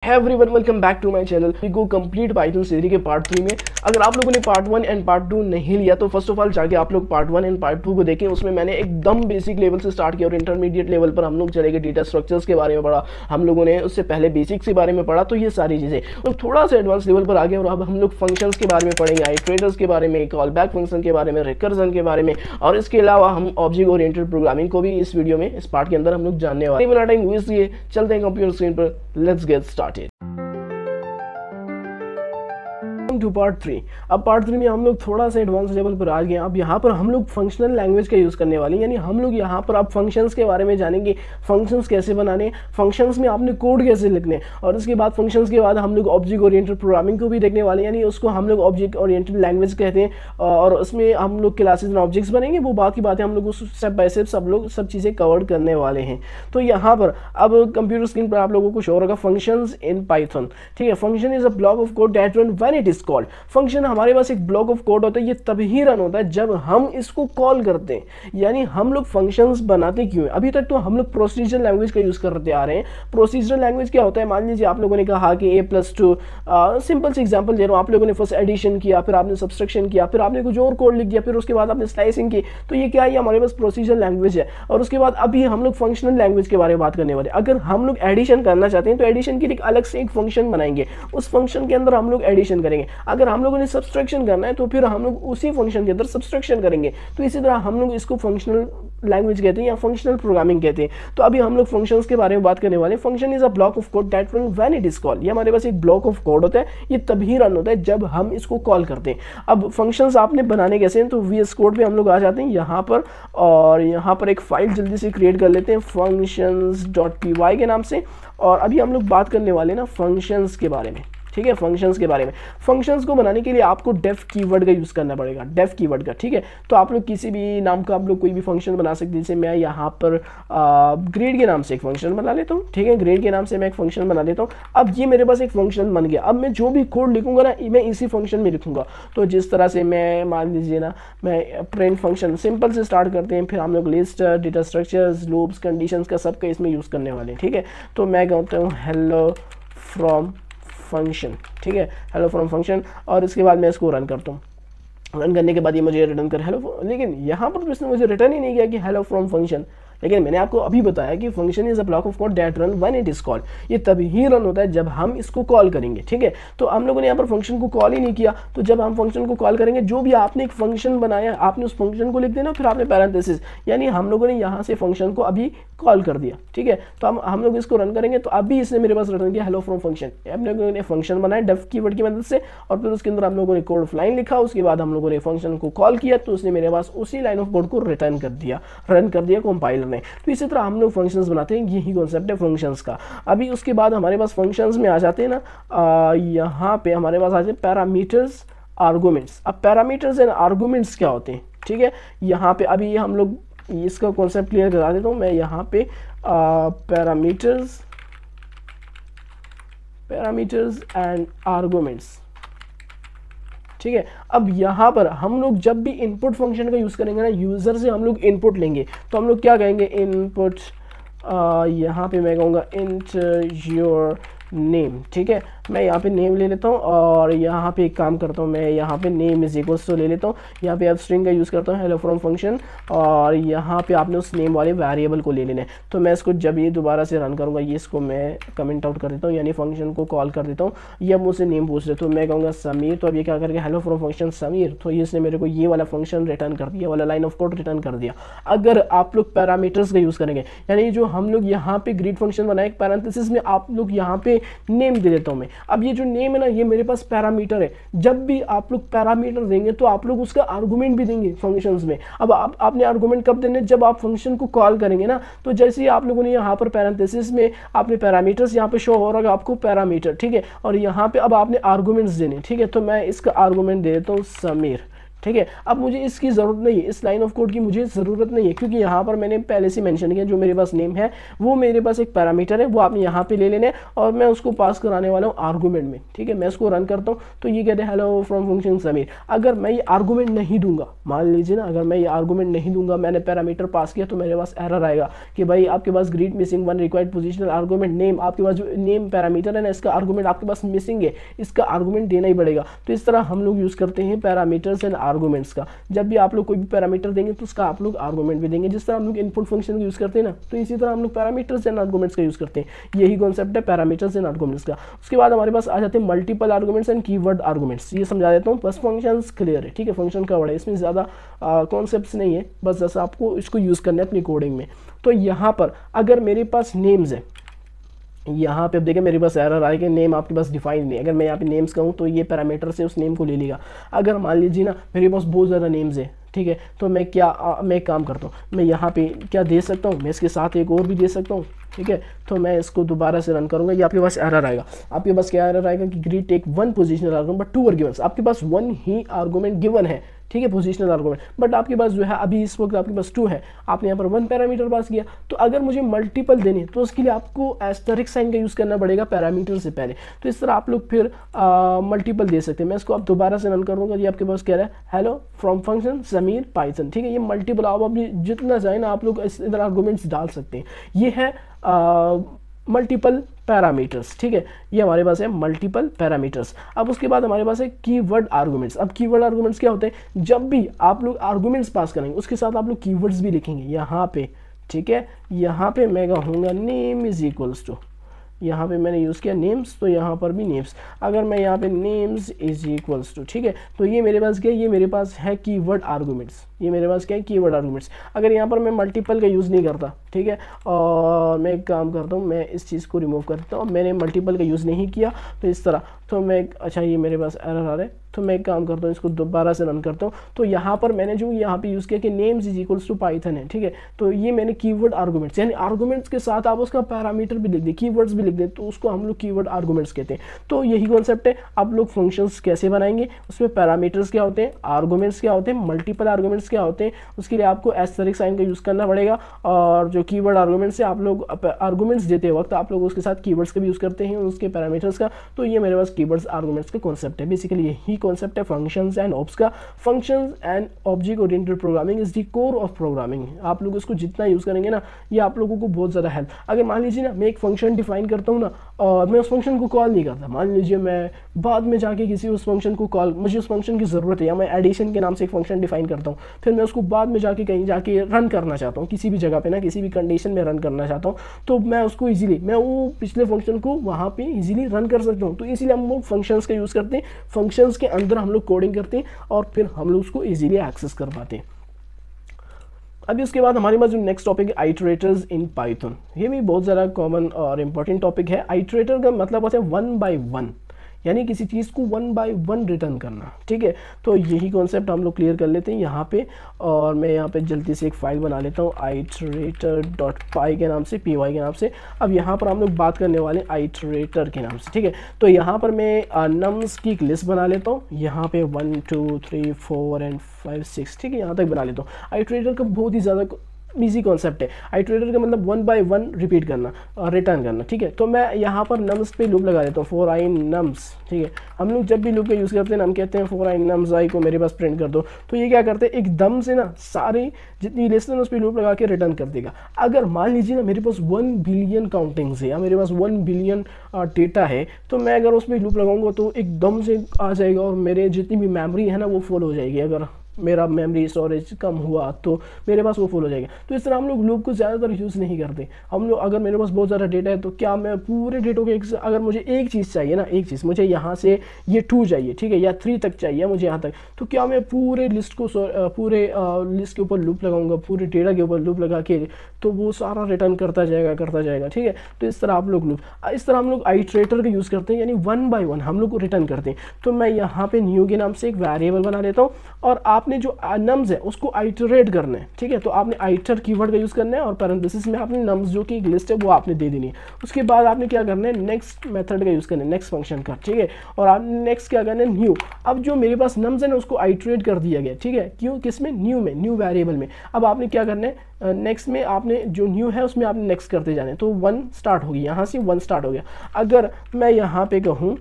Everyone welcome back to my channel. We go complete Python series के part 3 में। अगर आप लोगों ने पार्ट 1 एंड पार्ट 2 नहीं लिया तो फर्स्ट ऑफ ऑल जाके आप लोग पार्ट 1 एंड पार्ट 2 को देखें। उसमें मैंने एकदम बेसिक लेवल से स्टार्ट किया और इंटरमीडिएट लेवल पर हम लोग चले गए, डेटा स्ट्रक्चर्स के बारे में पढ़ा, हम लोगों ने उससे पहले बेसिक्स के बारे में पढ़ा। तो ये सारी चीज़ें और थोड़ा सा एडवांस लेवल पर आ गए और अब हम लोग फंक्शंस के बारे में पढ़ेंगे, आइट्रेटर्स के बारे में, कॉल बैक फंक्शन के बारे में, रिकर्जन के बारे में, और इसके अलावा हम ऑब्जेक्ट ओरिएंटेड प्रोग्रामिंग को भी इस वीडियो में, इस पार्ट के अंदर हम लोग जानने वाले हैं। टाइम इसलिए चलते हैं कंप्यूटर स्क्रीन पर, let's get started to part 3। अब पार्ट 3 में हम लोग थोड़ा सा एडवांस लेवल पर आ गए। अब यहाँ पर हम लोग फंक्शनल लैंग्वेज का यूज़ करने वाले हैं, यानी हम लोग यहाँ पर अब फंक्शंस के बारे में जानेंगे, फंक्शंस कैसे बनाने, फंक्शंस में आपने कोड कैसे लिखने, और इसके बाद फंक्शंस के बाद हम लोग ऑब्जेक्ट ओरिएंटेड प्रोग्रामिंग को भी देखने वाले हैं, यानी उसको हम लोग ऑब्जेक्ट ओरिएंटेड लैंग्वेज कहते हैं। और उसमें हम लोग क्लासेस एंड ऑब्जेक्ट्स बनेंगे, वो बात की बात है, हम लोग उस स्टेप बाय स्टेप सब चीज़ें कवर करने वाले हैं। तो यहाँ पर अब कंप्यूटर स्क्रीन पर आप लोगों को शो होगा फंक्शंस इन पाइथन। ठीक है, function is a block of code that run when it is called. Function हमारे पास एक ब्लॉक ऑफ कोड होता है, ये तभी रन होता है जब हम इसको कॉल करते हैं। यानी हम लोग फंक्शंस बनाते क्यों हैं? अभी तक तो हम लोग प्रोसीजरल लैंग्वेज का यूज करते आ रहे हैं। प्रोसीजरल लैंग्वेज क्या होता है? मान लीजिए आप लोगों ने कहा कि a+2, सिंपल से एग्जांपल दे रहा हूँ, आप लोगों ने फर्स्ट एडिशन किया, फिर आपने सब्सट्रैक्शन किया, फिर आपने कुछ और कोड लिख दिया, फिर उसके बाद आपने स्लाइसिंग की। तो ये क्या है? हमारे पास प्रोसीजरल लैंग्वेज है। और उसके बाद अभी हम लोग फंक्शनल लैंग्वेज के बारे में बात करने वाले। अगर हम लोग एडिशन करना चाहते हैं तो एडिशन के लिए अलग से एक फंक्शन बनाएंगे, उस फंक्शन के अंदर हम लोग एडिशन करेंगे। अगर हम लोगों ने सब्सट्रैक्शन करना है तो फिर हम लोग उसी फंक्शन के अंदर सब्सट्रैक्शन करेंगे। तो इसी तरह हम लोग इसको फंक्शनल लैंग्वेज कहते हैं या फंक्शनल प्रोग्रामिंग कहते हैं। तो अभी हम लोग फंक्शंस के बारे में बात करने वाले हैं। Function is a block of code that run when it is called. ये हमारे पास एक ब्लॉक ऑफ कोड होता है, ये तभी रन होता है जब हम इसको कॉल करते हैं। अब फंक्शंस आपने बनाने कैसे हैं? तो VS कोड पे हम लोग आ जाते हैं यहाँ पर, और यहाँ पर एक फाइल जल्दी से क्रिएट कर लेते हैं functions.py के नाम से। और अभी हम लोग बात करने वाले हैं ना फंक्शंस के बारे में। ठीक है, फंक्शंस के बारे में। फंक्शंस को बनाने के लिए आपको डेफ कीवर्ड का यूज़ करना पड़ेगा, डेफ कीवर्ड का। ठीक है, तो आप लोग किसी भी नाम का आप लोग कोई भी फंक्शन बना सकते हैं। जैसे मैं यहाँ पर ग्रेड के नाम से एक फंक्शन बना लेता हूँ। ठीक है, ग्रेड के नाम से मैं एक फंक्शन बना लेता हूँ। अब ये मेरे पास एक फंक्शन बन गया। अब मैं जो भी कोड लिखूंगा ना, मैं इसी फंक्शन में लिखूंगा। तो जिस तरह से मैं मान लीजिए ना, मैं प्रिंट फंक्शन सिंपल से स्टार्ट करते हैं, फिर हम लोग list, data structures, loops, conditions का सबका इसमें यूज़ करने वाले हैं। ठीक है, तो मैं कहता हूँ हेलो फ्रॉम फंक्शन। ठीक है, हेलो फ्रॉम फंक्शन, और इसके बाद मैं इसको रन करता हूँ। रन करने के बाद ये मुझे रिटर्न कर हेलो, लेकिन यहाँ पर तो इसने मुझे रिटर्न ही नहीं किया कि हेलो फ्रॉम फंक्शन। लेकिन मैंने आपको अभी बताया कि function is a block of code that run when it is called. ये तभी ही रन होता है जब हम इसको कॉल करेंगे। ठीक है, तो हम लोगों ने यहाँ पर फंक्शन को कॉल ही नहीं किया। तो जब हम फंक्शन को कॉल करेंगे, जो भी आपने एक फंक्शन बनाया, आपने उस फंक्शन को लिख देना, फिर आपने पैरेंथेसिस, यानी हम लोगों ने यहाँ से फंक्शन को अभी कॉल कर दिया। ठीक है, तो हम लोग इसको रन करेंगे तो अभी इसने मेरे पास रिटर्न किया हेलो फ्रॉम फंक्शन। हम लोगों ने फंक्शन बनाया डेफ कीवर्ड की मदद से, और फिर उसके अंदर हम लोगों ने कोड ऑफ लाइन लिखा। उसके बाद हम लोगों ने फंक्शन को कॉल किया, तो उसने मेरे पास उसी लाइन ऑफ कोड को रिटर्न कर दिया, रन कर दिया कंपाइलर ने। तो इसी तरह हम लोग फंक्शंस बनाते हैं, यही कॉन्सेप्ट है फंक्शंस का। अभी उसके बाद हमारे पास फंक्शंस में आ जाते हैं ना, यहाँ पे हमारे पास आ जाते हैं पैरामीटर्स, आर्गुमेंट्स। अब पैरामीटर्स एंड आर्गुमेंट्स क्या होते हैं? ठीक है, यहाँ पे अभी हम लोग इसका कॉन्सेप्ट क्लियर करा देता हूँ। मैं यहाँ पे पैरामीटर्स एंड आर्गुमेंट्स। ठीक है, अब यहाँ पर हम लोग जब भी इनपुट फंक्शन का यूज़ करेंगे ना, यूज़र से हम लोग इनपुट लेंगे, तो हम लोग क्या कहेंगे? इनपुट, यहाँ पे मैं कहूँगा इंटर योर नेम। ठीक है, मैं यहाँ पे नेम ले लेता हूँ, और यहाँ पे एक काम करता हूँ, मैं यहाँ पे नेम इज इक्वल्स टू ले लेता हूँ। यहाँ पे आप स्ट्रिंग का यूज़ करता हूँ हेलो फ्रॉम फंक्शन, और यहाँ पे आपने उस नेम वाले वेरिएबल को ले लेना है। तो मैं इसको जब ये दोबारा से रन करूँगा, ये इसको मैं कमेंट आउट कर देता हूँ, यानी फंक्शन को कॉल कर देता हूँ। ये अब मुझसे नेम पूछ रहे, तो मैं कहूँगा समीर। तो अब ये क्या करके हेलो फ्रॉम फंक्शन समीर, तो ये इसने मेरे को ये वाला फंक्शन रिटर्न कर दिया, वाला लाइन ऑफ कोड रिटर्न कर दिया। अगर आप लोग पैरामीटर्स का यूज़ करेंगे, यानी जो हम लोग यहाँ पे ग्रीड फंक्शन बनाए, पैरेंथेसिस में आप लोग यहाँ पे नेम दे देता हूँ मैं। अब ये जो नेम है ना, ये मेरे पास पैरामीटर है। जब भी आप लोग पैरामीटर देंगे तो आप लोग उसका आर्गुमेंट भी देंगे फंक्शंस में। अब आपने आर्गुमेंट कब देने? जब आप फंक्शन को कॉल करेंगे ना। तो जैसे ही आप लोगों ने यहाँ पर पैरेंथेसिस में आपने पैरामीटर्स, यहाँ पे शो हो रहा है आपको पैरामीटर। ठीक है, और यहाँ पे अब आपने आर्गुमेंट्स देने। ठीक है, तो मैं इसका आर्गुमेंट दे देता हूँ समीर। ठीक है। अब मुझे इसकी ज़रूरत नहीं है, इस लाइन ऑफ कोड की मुझे ज़रूरत नहीं है, क्योंकि यहाँ पर मैंने पहले से मेंशन किया जो मेरे पास नेम है वो मेरे पास एक पैरामीटर है, वो आपने यहाँ पे ले लेना है और मैं उसको पास कराने वाला हूँ आर्गूमेंट में। ठीक है, मैं इसको रन करता हूँ तो ये कहते हैं हेलो फ्रॉम फंक्शन समीर। अगर मैं ये आर्गूमेंट नहीं दूंगा, मान लीजिए ना, अगर मैं ये आर्गूमेंट नहीं दूंगा, मैंने पैरामीटर पास किया, तो मेरे पास एरर आएगा कि भाई आपके पास greet missing one required positional argument name, आपके पास जो नेम पैरामीटर है ना इसका आर्गूमेंट आपके पास मिसिंग है, इसका आर्गूमेंट देना ही पड़ेगा। तो इस तरह हम लोग यूज़ करते हैं पैरामीटर्स एंड आर्गूमेंट्स का। जब भी आप लोग कोई भी पैरामीटर देंगे तो उसका आप लोग आर्गूमेंट भी देंगे। जिस तरह हम लोग इनपुट फंक्शन का यूज़ करते हैं ना, तो इसी तरह हम लोग पैरामीटर्स एंड आर्गूमेंट्स का यूज़ करते हैं। यही कॉन्सेप्ट है पैरामीटर्स एंड आर्गूमेंट्स का। उसके बाद हमारे पास आ जाते हैं multiple arguments and keyword arguments. ये समझा देता हूँ, बस फंक्शंस क्लियर है। ठीक है, फंक्शन का वर्ड है, इसमें ज़्यादा कॉन्सेप्ट्स नहीं है, बस जैसा आपको इसको यूज़ करना है अपनी कोडिंग में। तो यहाँ पर अगर मेरे पास नेम्स है, यहाँ पे अब देखिए मेरे पास एरर आएगा, नेम आपके पास डिफाइन नहीं। अगर मैं यहाँ पे नेम्स कहूँ तो ये पैरामीटर से उस नेम को ले लेगा। अगर मान लीजिए ना मेरे पास बहुत ज़्यादा नेम्स है, ठीक है, तो मैं एक काम करता हूँ, मैं यहाँ पे क्या दे सकता हूँ, मैं इसके साथ एक और भी दे सकता हूँ। ठीक है, तो मैं इसको दोबारा से रन करूँगा, ये आपके पास एरर आएगा। आपके पास क्या एरर आएगा कि greet take one positional argument but two were given. आपके पास वन ही आर्गूमेंट गिवन है, ठीक है, पोजिशनल आर्गूमेंट, बट आपके पास जो है अभी इस वक्त आपके पास 2 है, आपने यहाँ पर 1 पैरामीटर पास किया। तो अगर मुझे मल्टीपल देने तो उसके लिए आपको एस्टेरिक साइन का यूज़ करना पड़ेगा पैरामीटर से पहले। तो इस तरह आप लोग फिर मल्टीपल दे सकते हैं। मैं इसको आप दोबारा से रन करूँगा, ये आपके पास कह रहा है hello from function Sameer Python. ठीक है, ये मल्टीपल आप अभी जितना चाहे ना आप लोग इस इधर आर्गूमेंट्स डाल सकते हैं। ये है मल्टीपल पैरामीटर्स। ठीक है, ये हमारे पास है मल्टीपल पैरामीटर्स। अब उसके बाद हमारे पास है कीवर्ड आर्गुमेंट्स। अब कीवर्ड आर्गुमेंट्स क्या होते हैं, जब भी आप लोग आर्गुमेंट्स पास करेंगे उसके साथ आप लोग कीवर्ड्स भी लिखेंगे यहाँ पे। ठीक है, यहाँ पे मैं कहूँगा नेम इज इक्वल्स टू, यहाँ पे मैंने यूज़ किया नेम्स, तो यहाँ पर भी नेम्स। अगर मैं यहाँ पे नेम्स इज इक्वल्स टू, ठीक है, तो ये मेरे पास क्या है, ये मेरे पास है कीवर्ड आर्गुमेंट्स। ये मेरे पास क्या है, कीवर्ड आर्गुमेंट्स। अगर यहाँ पर मैं मल्टीपल का यूज़ नहीं करता, ठीक है, और मैं एक काम करता हूँ, मैं इस चीज़ को रिमूव करता हूँ, मैंने मल्टीपल का यूज़ नहीं किया, तो इस तरह, तो मैं अच्छा ये मेरे पास एरर आ रहा है, तो मैं एक काम करता हूँ, इसको दोबारा से रन करता हूँ। तो यहाँ पर मैंने जो यहाँ पे यूज़ किया कि names is equals to Python है, ठीक है, तो ये मैंने कीवर्ड आर्गुमेंट्स, यानी आर्गुमेंट्स के साथ आप उसका पैरामीटर भी लिख दें, कीवर्ड्स भी लिख दें, तो उसको हम लोग कीवर्ड आर्गुमेंट्स कहते हैं। तो यही कॉन्सेप्ट है। आप लोग फंक्शंस कैसे बनाएंगे, उसमें पैरामीटर्स क्या होते हैं, आर्गुमेंट्स क्या होते हैं, मल्टीपल आर्गुमेंट्स क्या होते हैं, उसके लिए आपको एस्टेरिक साइन का यूज़ करना पड़ेगा। और जो कीवर्ड आर्गुमेंट्स है, आप लोग आर्गुमेंट्स देते वक्त आप लोग उसके साथ कीवर्ड्स का भी यूज़ करते हैं, उसके पैरामीटर्स का। तो ये मेरे पास कीवर्ड्स आर्गुमेंट्स का कॉन्सेप्ट है। बेसिकली यही कॉन्सेप्ट है फंक्शंस एंड ऑब्स का। Functions and object oriented programming is the core of programming. आप लोग इसको जितना यूज़ करेंगे ना, ये आप लोगों को बहुत ज़्यादा हेल्प। अगर मान लीजिए ना मैं एक फंक्शन डिफाइन करता हूँ ना, और मैं उस फंक्शन को कॉल नहीं करता, मान लीजिए मैं बाद में जाके किसी उस फंक्शन को कॉल, मुझे उस फंक्शन की ज़रूरत है, या मैं एडिशन के नाम से एक फंक्शन डिफाइन करता हूँ, फिर मैं उसको बाद में जाके कहीं जाके रन करना चाहता हूँ, किसी भी जगह पे ना, किसी भी कंडीशन में रन करना चाहता हूँ, तो मैं उसको इजीली, मैं वो पिछले फंक्शन को वहाँ पे इजीली रन कर सकता हूँ। तो इसीलिए हम लोग फंक्शंस का यूज़ करते हैं, फंक्शंस के अंदर हम लोग कोडिंग करते हैं और फिर हम लोग उसको इजीली एक्सेस कर पाते हैं। अभी उसके बाद हमारे पास जो नेक्स्ट टॉपिक है आइटरेटर्स इन पाइथन। ये भी बहुत ज़्यादा कॉमन और इम्पॉर्टेंट टॉपिक है। आइटरेटर का मतलब होता है 1 by 1, यानी किसी चीज़ को 1 by 1 रिटर्न करना। ठीक है, तो यही कॉन्सेप्ट हम लोग क्लियर कर लेते हैं यहाँ पे। और मैं यहाँ पे जल्दी से एक फाइल बना लेता हूँ iterator.py के नाम से, py के नाम से। अब यहाँ पर हम लोग बात करने वाले आइटरेटर के नाम से। ठीक है, तो यहाँ पर मैं नम्स की एक लिस्ट बना लेता हूँ, यहाँ पे 1 2 3 4 एंड 5 6, ठीक है, यहाँ तक बना लेता हूँ। आइटरेटर का बहुत ही ज़्यादा इजी कॉन्सेप्ट है। आइटरेटर का मतलब 1 by 1 रिपीट करना और रिटर्न करना। ठीक है, तो मैं यहाँ पर नम्स पे लूप लगा देता हूँ, for i nums। ठीक है, हम लोग जब भी लूप का यूज़ करते हैं ना, हम कहते हैं for i nums i को मेरे पास प्रिंट कर दो। तो ये क्या करते हैं, एकदम से ना सारी जितनी लिस्ट है उस पर लूप लगा के रिटर्न कर देगा। अगर मान लीजिए ना मेरे पास 1 बिलियन काउंटिंग्स है, या मेरे पास 1 बिलियन डेटा है, तो मैं अगर उस पर लूप लगाऊंगा तो एकदम से आ जाएगा और मेरे जितनी भी मेमोरी है ना वो फुल हो जाएगी। अगर मेरा मेमोरी स्टोरेज कम हुआ तो मेरे पास वो फुल हो जाएगा। तो इस तरह हम लोग लूप को ज़्यादातर यूज़ नहीं करते। हम लोग, अगर मेरे पास बहुत ज़्यादा डेटा है तो क्या मैं पूरे डेटों के अगर मुझे एक चीज़ चाहिए ना, एक चीज़ मुझे यहाँ से ये 2 चाहिए, ठीक है, या 3 तक चाहिए मुझे यहाँ तक, तो क्या मैं पूरे लिस्ट को पूरे लिस्ट के ऊपर लूप लगाऊंगा, पूरे डेटा के ऊपर लूप लगा के, तो वो सारा रिटर्न करता जाएगा। ठीक है, तो इस तरह आप लोग लूप, इस तरह हम लोग आइटरेटर का यूज़ करते हैं, यानी 1 by 1 हम लोग रिटर्न करते हैं। तो मैं यहाँ पे न्यू के नाम से एक वेरिएबल बना लेता हूँ और आप आपने जो नम्स है उसको आइटरेट करना है, ठीक है। तो आपने आइटर कीवर्ड का यूज़ करना है और पैरेंथेसिस में आपने नम्स जो कि एक लिस्ट है वो आपने दे देनी है। उसके बाद आपने क्या करना है, नेक्स्ट मेथड का यूज़ करना है, नेक्स्ट फंक्शन का, ठीक है। और आपने नेक्स्ट क्या करना है, न्यू। अब जो मेरे पास नम्स है ना उसको आइटरेट कर दिया गया, ठीक है। क्यों, किस में, न्यू में, न्यू वेरिएबल में। अब आपने क्या करना है, नेक्स्ट में आपने जो न्यू है उसमें आपने नेक्स्ट करते जाना है। तो 1 स्टार्ट होगी, यहाँ से 1 स्टार्ट हो गया। अगर मैं यहाँ पे कहूँ,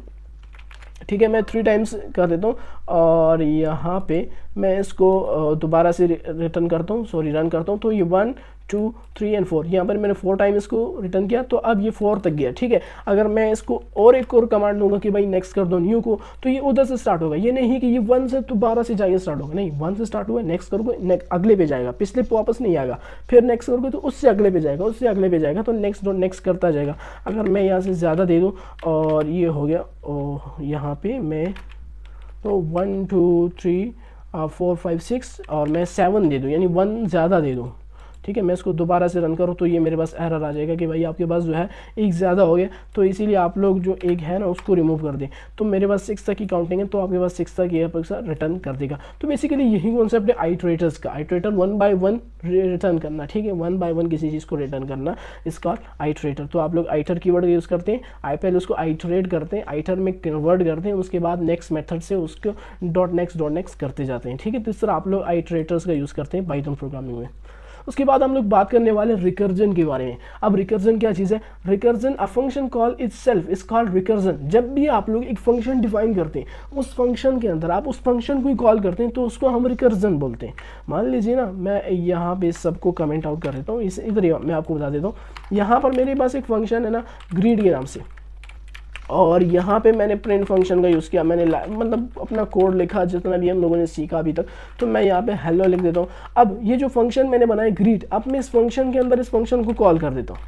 ठीक है, मैं 3 टाइम्स कर देता हूँ और यहाँ पे मैं इसको दोबारा से रिटर्न करता हूँ, सॉरी रन करता हूँ। तो ये 1 2 3 और 4, यहाँ पर मैंने 4 टाइम इसको रिटर्न किया तो अब ये 4 तक गया, ठीक है। अगर मैं इसको और एक और कमांड दूंगा कि भाई नेक्स्ट कर दो न्यू को, तो ये उधर से स्टार्ट होगा। ये नहीं कि ये 1 से दोबारा से जाइए स्टार्ट होगा, नहीं, 1 से स्टार्ट हुआ, नेक्स्ट करोगे अगले पे जाएगा, पिछले पे वापस नहीं आएगा। फिर नेक्स्ट करोगे तो उससे अगले पे जाएगा, उससे अगले पे जाएगा, तो नेक्स्ट करता जाएगा। अगर मैं यहाँ से ज़्यादा दे दूँ और ये हो गया, और यहाँ पे मैं तो 1 2 3 4 5 6 और मैं 7 दे दूँ, यानी 1 ज़्यादा दे दूँ, ठीक है। मैं इसको दोबारा से रन करूँ तो ये मेरे पास एरर आ जाएगा कि भाई आपके पास जो है एक ज़्यादा हो गया। तो इसीलिए आप लोग जो एक है ना उसको रिमूव कर दें। तो मेरे पास 6 तक की काउंटिंग है, तो आपके पास 6 तक ये रिटर्न कर देगा। तो बेसिकली यही कॉन्सेप्ट है आइटरेटर्स का। आइटरेटर 1 बाय 1 रिटर्न करना, ठीक है, 1 बाय 1 किसी चीज़ को रिटर्न करना, इसका आइटरेटर। तो आप लोग आइटर कीवर्ड का यूज़ करते हैं, पहले उसको आइटरेट करते हैं, आइटर में कन्वर्ट करते हैं, उसके बाद नेक्स्ट मेथड से उसको डॉट नेक्स्ट करते जाते हैं, ठीक है। तो इस तरह आप लोग आइटरेटर्स का यूज़ करते हैं पाइथन प्रोग्रामिंग में। उसके बाद हम लोग बात करने वाले रिकर्जन के बारे में। अब रिकर्जन क्या चीज़ है, recursion a function call itself is called recursion. जब भी आप लोग एक फंक्शन डिफाइन करते हैं, उस फंक्शन के अंदर आप उस फंक्शन को ही कॉल करते हैं, तो उसको हम रिकर्जन बोलते हैं। मान लीजिए ना, मैं यहाँ पे सबको कमेंट आउट कर देता हूँ, इधर ही मैं आपको बता देता हूँ। यहाँ पर मेरे पास एक फंक्शन है ना ग्रीड के नाम से, और यहाँ पे मैंने प्रिंट फंक्शन का यूज़ किया, मैंने मतलब अपना कोड लिखा जितना भी हम लोगों ने सीखा अभी तक। तो मैं यहाँ पे हेलो लिख देता हूँ। अब ये जो फंक्शन मैंने बनाया ग्रीट, अब मैं इस फंक्शन के अंदर इस फंक्शन को कॉल कर देता हूँ,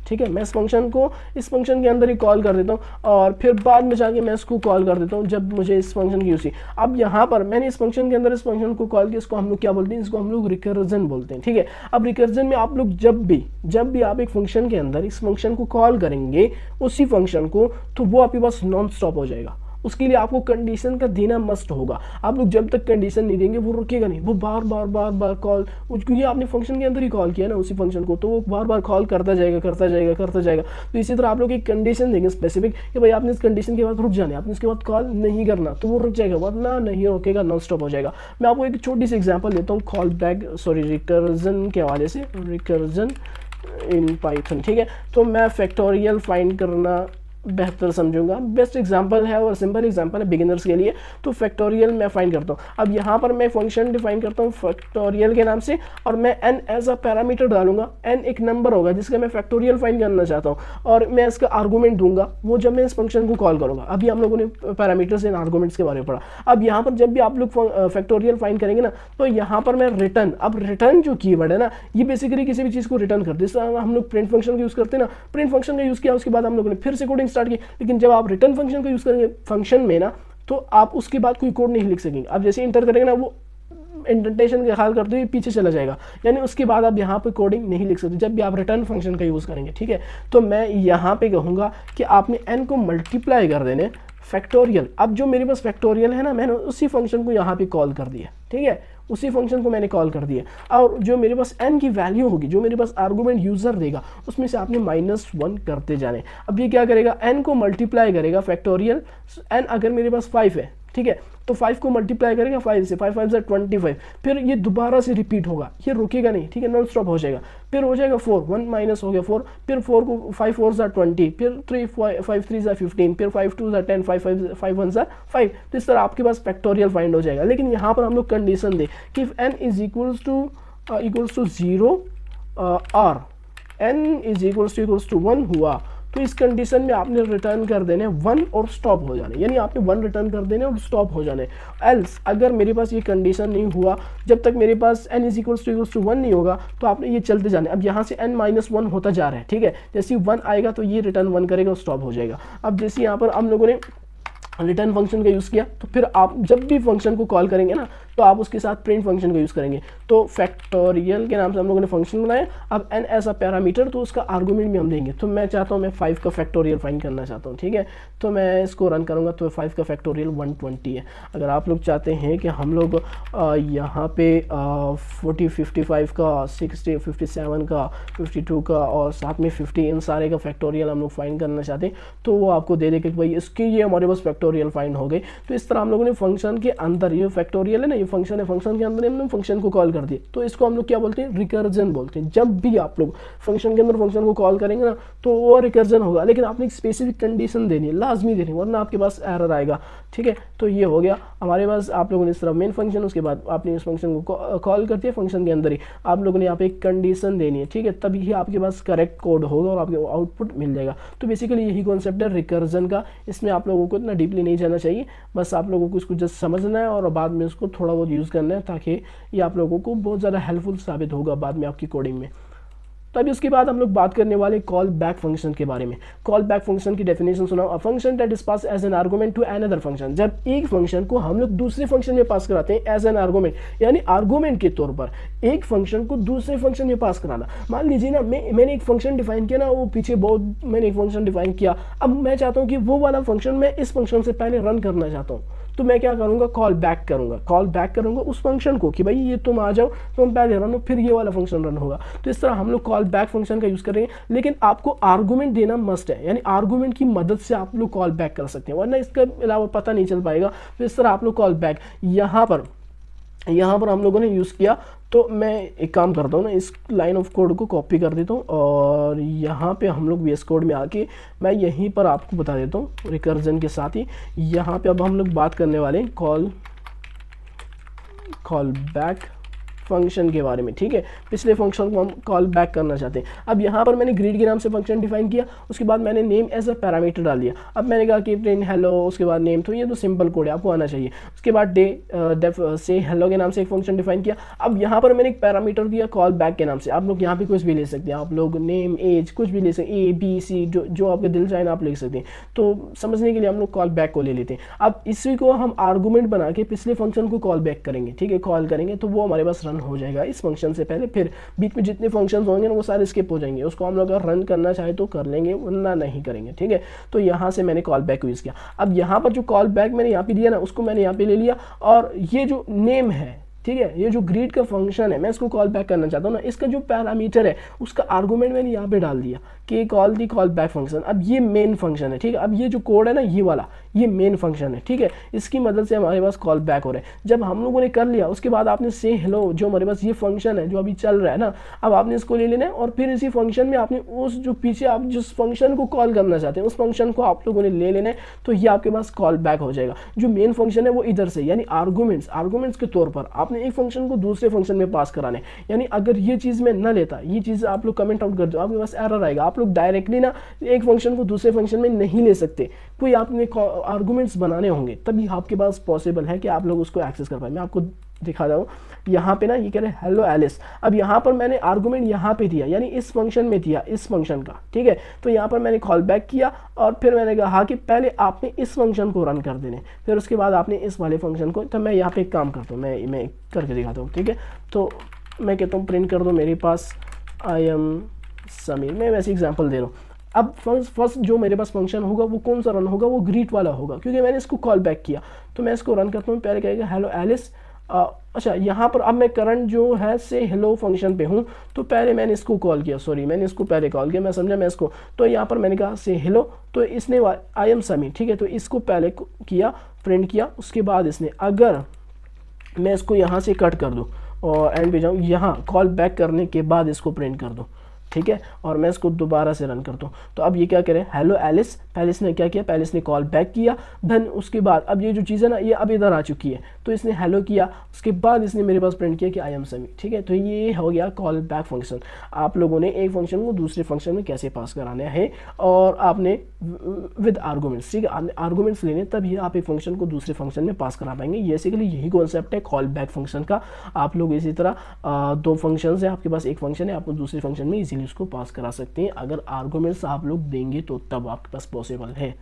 ठीक है। मैं इस फंक्शन को इस फंक्शन के अंदर ही कॉल कर देता हूँ और फिर बाद में जाके मैं इसको कॉल कर देता हूँ जब मुझे इस फंक्शन की यूज़ की। अब यहाँ पर मैंने इस फंक्शन के अंदर इस फंक्शन को कॉल किया, इसको हम लोग क्या बोलते हैं, इसको हम लोग रिकर्जन बोलते हैं, ठीक है। अब रिकर्जन में आप लोग जब भी आप एक फंक्शन के अंदर इस फंक्शन को कॉल करेंगे, उसी फंक्शन को, तो वो आपके पास नॉन स्टॉप हो जाएगा। उसके लिए आपको कंडीशन का देना मस्ट होगा। आप लोग जब तक कंडीशन नहीं देंगे वो रुकेगा नहीं, वो बार बार कॉल, क्योंकि आपने फंक्शन के अंदर ही कॉल किया ना उसी फंक्शन को, तो वो बार बार कॉल करता जाएगा। तो इसी तरह आप लोग एक कंडीशन देंगे स्पेसिफिक कि भाई आपने इस कंडीशन के बाद रुक जाना है, आपने इसके बाद कॉल नहीं करना, तो वो रुक जाएगा, वरना नहीं रुकेगा, नॉन स्टॉप हो जाएगा। मैं आपको एक छोटी सी एग्जाम्पल देता हूँ रिकर्जन के हवाले से, रिकर्जन इन पाइथन, ठीक है। तो मैं फैक्टोरियल फाइंड करना बेहतर समझूंगा, बेस्ट एग्जांपल है और सिंपल एग्जांपल है बिगिनर्स के लिए। तो फैक्टोरियल मैं फाइंड करता हूँ। अब यहाँ पर मैं फंक्शन डिफाइन करता हूँ फैक्टोरियल के नाम से, और मैं n एज अ पैरामीटर डालूंगा। n एक नंबर होगा जिसका मैं फैक्टोरियल फाइंड करना चाहता हूँ, और मैं इसका आर्गूमेंट दूंगा वो जब मैं इस फंक्शन को कॉल करूँगा। अभी हम लोगों ने पैरामीटर्स एंड आर्गूमेंट्स के बारे में पढ़ा। अब यहाँ पर जब भी आप लोग फैक्टोरियल फाइंड करेंगे ना, तो यहाँ पर मैं रिटर्न, अब रिटर्न जो कीवर्ड है ना, ये बेसिकली किसी भी चीज़ को रिटर्न कर दे। जिस तरह हम लोग प्रिंट फंक्शन का यूज़ करते हैं ना, प्रिंट फंक्शन का यूज़ किया, उसके बाद हम लोगों ने फिर से कोडिंग स्टार्ट की। लेकिन जब आप रिटर्न फंक्शन का यूज़ करेंगे फंक्शन में ना, तो आप उसके बाद कोई कोड नहीं लिख सकेंगे। आप जैसे इंटर करेंगे ना, वो इंडेंटेशन का ख्याल करते हुए पीछे चला जाएगा, यानी उसके बाद आप यहाँ पे कोडिंग नहीं लिख सकते जब भी आप रिटर्न फंक्शन का यूज़ करेंगे, ठीक है। तो मैं यहाँ पे कहूँगा कि आपने n को मल्टीप्लाई कर देने फैक्टोरियल। अब जो मेरे पास फैक्टोरियल है ना, मैंने उसी फंक्शन को यहाँ पे कॉल कर दिया, ठीक है, उसी फंक्शन को मैंने कॉल कर दिया। और जो मेरे पास n की वैल्यू होगी, जो मेरे पास आर्गूमेंट यूज़र देगा, उसमें से आपने -1 करते जाने। अब ये क्या करेगा, n को मल्टीप्लाई करेगा फैक्टोरियल। n अगर मेरे पास 5 है, ठीक है, तो 5 को मल्टीप्लाई करेगा 5 से, 5 5 25। फिर ये दोबारा से रिपीट होगा, ये रुकेगा नहीं, ठीक है, नॉन स्टॉप हो जाएगा। फिर हो जाएगा 4, 1 माइनस हो गया 4, फिर 4 को 5 4 20, फिर 3 5 3 15, फिर 5 2 10, 5 1 5। तो इस तरह आपके पास फैक्टोरियल फाइंड हो जाएगा। लेकिन यहाँ पर हम लोग कंडीशन दें कि n इज इक्वल्स टू 0 और n इज इक्वल्स टू 1 हुआ, तो इस कंडीशन में आपने रिटर्न कर देने 1 और स्टॉप हो जाने, यानी आपने 1 रिटर्न कर देने और स्टॉप हो जाने। एल्स अगर मेरे पास ये कंडीशन नहीं हुआ, जब तक मेरे पास n इज इक्वल्स टू 1 नहीं होगा, तो आपने ये चलते जाने। अब यहाँ से n -1 होता जा रहा है, ठीक है, जैसे 1 आएगा तो ये रिटर्न 1 करेगा और स्टॉप हो जाएगा। अब जैसे यहाँ पर हम लोगों ने रिटर्न फंक्शन का यूज़ किया, तो फिर आप जब भी फंक्शन को कॉल करेंगे ना तो आप उसके साथ प्रिंट फंक्शन का यूज़ करेंगे। तो फैक्टोरियल के नाम से हम लोगों ने फंक्शन बनाया। अब n ऐसा पैरामीटर, तो उसका आर्गूमेंट भी हम देंगे। तो मैं चाहता हूँ मैं 5 का फैक्टोरियल फाइंड करना चाहता हूँ, ठीक है। तो मैं इसको रन करूँगा, तो 5 का फैक्टोरियल 120 है। अगर आप लोग चाहते हैं कि हम लोग यहाँ पे 40 55 का 60 57 का 52 का और साथ में 50 इन सारे का फैक्टोरियल हम लोग फाइंड करना चाहते हैं, तो वो आपको दे दे कि भाई इसके ये हमारे पास फैक्टोरियल फाइंड हो गए। तो इस तरह हम लोगों ने फंक्शन के अंदर, ये फैक्टोरियल है ना, ये फंक्शन है, फंक्शन के अंदर हमने फंक्शन को कॉल कर दिया। तो इसको हम लोग क्या बोलते हैं, रिकर्जन बोलते हैं। जब भी आप लोग फंक्शन के अंदर फंक्शन को कॉल करेंगे ना तो वो रिकर्जन होगा, लेकिन आपने एक स्पेसिफिक कंडीशन देनी है, लाजमी देनी है, वरना आपके पास एरर आएगा, ठीक है। तो ये हो गया हमारे पास, आप लोगों ने इस तरह मेन फंक्शन, उसके बाद आपने इस फंक्शन को कॉल कर दिया। फंक्शन के अंदर ही आप लोगों ने यहाँ पे एक कंडीशन देनी है, ठीक है, तभी ही आपके पास करेक्ट कोड होगा और आपको आउटपुट मिल जाएगा। तो बेसिकली यही कॉन्सेप्ट है रिकर्जन का। इसमें आप लोगों को इतना डीपली नहीं जाना चाहिए, बस आप लोगों को इसको जस्ट समझना है और बाद में इसको थोड़ा बहुत यूज़ करना है, ताकि ये आप लोगों को बहुत ज़्यादा हेल्पफुल साबित होगा बाद में आपकी कोडिंग में। तभी उसके बाद हम लोग बात करने वाले कॉल बैक फंक्शन के बारे में। कॉल बैक फंक्शन की डेफिनेशन सुनाओ। A function that is pass as an argument to another function. जब एक फंक्शन को हम लोग दूसरे फंक्शन में पास कराते हैं एज एन आर्गुमेंट, यानी आर्गुमेंट के तौर पर एक फंक्शन को दूसरे फंक्शन में पास कराना। मान लीजिए ना मैंने एक फंक्शन डिफाइन किया ना, वो पीछे बहुत मैंने एक फंक्शन डिफाइन किया, अब मैं चाहता हूँ कि वो वाला फंक्शन मैं इस फंक्शन से पहले रन करना चाहता हूँ, तो मैं क्या करूँगा, कॉल बैक करूँगा। कॉल बैक करूँगा उस फंक्शन को कि भाई ये तुम आ जाओ, तुम पहले रन हो, फिर ये वाला फंक्शन रन होगा। तो इस तरह हम लोग कॉल बैक फंक्शन का यूज़ करेंगे, लेकिन आपको आर्गुमेंट देना मस्ट है, यानी आर्गुमेंट की मदद से आप लोग कॉल बैक कर सकते हैं, वरना इसके अलावा पता नहीं चल पाएगा। तो इस तरह आप लोग कॉल बैक यहाँ पर हम लोगों ने यूज़ किया। तो मैं एक काम करता हूँ ना, इस लाइन ऑफ कोड को कॉपी कर देता हूँ और यहाँ पे हम लोग VS कोड में आके मैं यहीं पर आपको बता देता हूँ रिकर्जन के साथ ही। यहाँ पे अब हम लोग बात करने वाले हैं कॉल बैक फंक्शन के बारे में, ठीक है। पिछले फंक्शन को हम कॉल बैक करना चाहते हैं। अब यहाँ पर मैंने ग्रीड के नाम से फंक्शन डिफाइन किया, उसके बाद मैंने नेम एज अ पैरामीटर डाल दिया। अब मैंने कहा कि प्रिंट हेलो, उसके बाद नेम, तो ये तो सिंपल कोड है, आपको आना चाहिए। उसके बाद डेफ से हेलो के नाम से एक फंक्शन डिफाइन किया। अब यहाँ पर मैंने एक पैरामीटर दिया कॉल बैक के नाम से। आप लोग यहाँ पे कुछ भी ले सकते हैं, आप लोग नेम, एज, कुछ भी ले सकते हैं, ABC, जो आपके दिल चाहे आप लिख सकते हैं। तो समझने के लिए हम लोग कॉल बैक को ले लेते हैं। अब इसी को हम आर्गूमेंट बना के पिछले फंक्शन को कॉल बैक करेंगे, ठीक है, कॉल करेंगे तो वो हमारे पास रन हो जाएगा इस फंक्शन से पहले। फिर बीच में जितने फंक्शंस होंगे ना वो सारे स्किप हो जाएंगे, उसको हम लोग अगर रन करना चाहे तो कर लेंगे, वरना नहीं करेंगे, ठीक है। तो यहाँ से मैंने कॉल बैक यूज़ किया। अब यहाँ पर जो कॉल बैक मैंने यहाँ पे दिया ना, उसको मैंने यहाँ पे ले लिया, और ये जो नेम है, ठीक है, ये जो ग्रीड का फंक्शन है, मैं इसको कॉल बैक करना चाहता हूँ ना, इसका जो पैरामीटर है उसका आर्गूमेंट मैंने यहाँ पे डाल दिया कि कॉल दी कॉल बैक फंक्शन। अब ये मेन फंक्शन है, ठीक है। अब ये जो कोड है ना, ये वाला, ये मेन फंक्शन है, ठीक है। इसकी मदद से हमारे पास कॉल बैक हो रहा है। जब हम लोगों ने कर लिया, उसके बाद आपने से हेलो, जो हमारे पास ये फंक्शन है जो अभी चल रहा है ना, अब आपने इसको ले लेना है और फिर इसी फंक्शन में आपने उस जो पीछे आप जिस फंक्शन को कॉल करना चाहते हैं उस फंक्शन को आप लोगों ने ले लेना है, तो ये आपके पास कॉल बैक हो जाएगा। जो मेन फंक्शन है वो इधर से, यानी आर्गूमेंट्स के तौर पर आपने एक फंक्शन को दूसरे फंक्शन में पास कराने। यानी अगर ये चीज़ में न लेता, ये चीज़ आप लोग कमेंट आउट कर दो, आपके पास एरर आएगा। आप लोग डायरेक्टली ना एक फंक्शन को दूसरे फंक्शन में नहीं ले सकते, कोई आपने आर्गुमेंट्स बनाने होंगे, तभी आपके पास पॉसिबल है कि आप लोग उसको एक्सेस कर पाए। मैं आपको दिखा रहा हूँ यहाँ पे ना, ये कह रहे हैं हेलो एलिस। अब यहाँ पर मैंने आर्गुमेंट यहाँ पे दिया, यानी इस फंक्शन में दिया, इस फंक्शन का, ठीक है। तो यहाँ पर मैंने कॉल बैक किया और फिर मैंने कहा कि पहले आपने इस फंक्शन को रन कर देने, फिर उसके बाद आपने इस वाले फंक्शन को। तो मैं यहाँ पे एक काम करता हूँ, मैं करके दिखाता हूँ, ठीक है। तो मैं कहता हूँ प्रिंट कर दो मेरे पास आई एम समीर। मैं वैसे एग्जाम्पल दे रहा हूँ। अब फर्स्ट जो मेरे पास फंक्शन होगा वो कौन सा रन होगा, वो ग्रीट वाला होगा, क्योंकि मैंने इसको कॉल बैक किया। तो मैं इसको रन करता हूँ, पहले कहेगा हेलो एलिस। अच्छा, यहाँ पर अब मैं करंट जो है से हेलो फंक्शन पे हूँ, तो पहले मैंने इसको कॉल किया, सॉरी मैंने इसको पहले कॉल किया, मैं समझा मैं इसको। तो यहाँ पर मैंने कहा से हेलो, तो इसने आई एम समीर, ठीक है। तो इसको पहले किया, प्रिंट किया, उसके बाद इसने, अगर मैं इसको यहाँ से कट कर दूँ और एंड पे जाऊँ, यहाँ कॉल बैक करने के बाद इसको प्रिंट कर दूँ, ठीक है, और मैं इसको दोबारा से रन करता हूँ। तो अब ये क्या करें, हेलो एलिस, पहले इसने क्या किया, पहले इसने कॉल बैक किया, देन उसके बाद अब ये जो चीज़ है ना, ये अब इधर आ चुकी है, तो इसने हेलो किया, उसके बाद इसने मेरे पास प्रिंट किया कि आई एम समी, ठीक है। तो ये हो गया कॉल बैक फंक्शन। आप लोगों ने एक फंक्शन को दूसरे फंक्शन में कैसे पास कराना है, और आपने विद आर्गूमेंट्स, ठीक है, आपने आर्गूमेंट्स लेने, तभी आप एक फंक्शन को दूसरे फंक्शन में पास करा पाएंगे। बेसिकली यही कॉन्सेप्ट है कॉल बैक फंक्शन का। आप लोग इसी तरह दो फंक्शन है, आपके पास एक फंक्शन है, आप दूसरे फंक्शन में इजीली उसको पास करा सकते हैं। अगर आर्गूमेंट्स आप लोग देंगे तो तब आपके पास पॉसिबल है।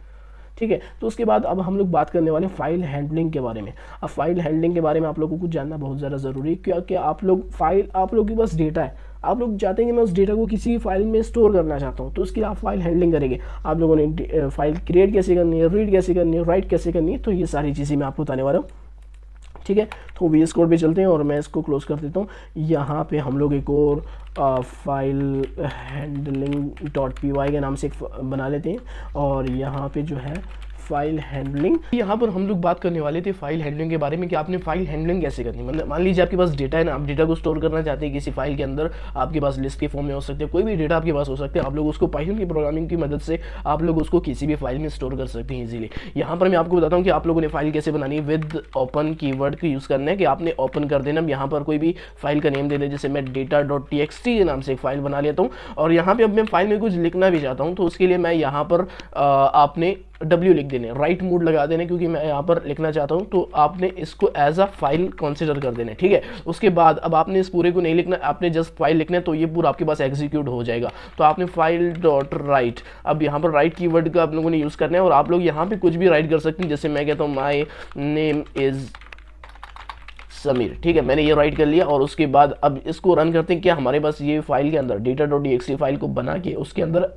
ठीक है। तो उसके बाद अब हम लोग बात करने वाले हैं फाइल हैंडलिंग के बारे में। अब फाइल हैंडलिंग के बारे में आप लोगों को जानना बहुत ज़्यादा ज़रूरी है, क्योंकि आप लोग के पास डेटा है, आप लोग चाहते हैं कि मैं उस डेटा को किसी फाइल में स्टोर करना चाहता हूँ, तो उसके लिए आप फाइल हैंडलिंग करेंगे। आप लोगों ने फाइल क्रिएट कैसे करनी है, रीड कैसे करनी है, राइट कैसे करनी है, तो ये सारी चीज़ें मैं आपको बताने वाला हूँ, ठीक है। तो VS कोड पे चलते हैं और मैं इसको क्लोज कर देता हूँ। यहाँ पे हम लोग एक और फाइल हैंडलिंग .py के नाम से एक बना लेते हैं, और यहाँ पे जो है फाइल हैंडलिंग, यहाँ पर हम लोग बात करने वाले थे फाइल हैंडलिंग के बारे में कि आपने फाइल हैंडलिंग कैसे करनी है। मतलब मान लीजिए आपके पास डेटा है ना, आप डेटा को स्टोर करना चाहते हैं किसी फाइल के अंदर, आपके पास लिस्ट के फॉर्म में हो सकते हैं, कोई भी डेटा आपके पास हो सकते हैं, आप लोग उसको पाइथन की प्रोग्रामिंग की मदद से आप लोग उसको किसी भी फाइल में स्टोर कर सकते हैं इजीली। यहाँ पर मैं आपको बताता हूँ कि आप लोगों ने फाइल कैसे बनानी है। विद ओपन कीवर्ड का यूज़ करना है कि आपने ओपन कर देना। यहाँ पर कोई भी फाइल का नेम दे दे, जैसे मैं data.txt के नाम से एक फाइल बना लेता हूँ, और यहाँ पे अब मैं फाइल में कुछ लिखना भी चाहता हूँ, तो उसके लिए मैं यहाँ पर आपने W लिख देने, राइट मोड लगा देने, क्योंकि मैं यहाँ पर लिखना चाहता हूँ, तो आपने इसको एज अ फाइल कंसिडर कर देना, ठीक है। उसके बाद अब आपने इस पूरे को नहीं लिखना, आपने जस्ट फाइल लिखना है, तो ये पूरा आपके पास एग्जीक्यूट हो जाएगा। तो आपने फाइल डॉट राइट, अब यहाँ पर राइट कीवर्ड का आप लोगों ने यूज़ करना है, और आप लोग यहाँ पे कुछ भी राइट कर सकते हैं। जैसे मैं कहता हूँ माई नेम इज़ समीर, ठीक है, मैंने ये राइट कर लिया। और उसके बाद अब इसको रन करते हैं। क्या हमारे पास ये फाइल के अंदर data.txt फाइल को बना के उसके अंदर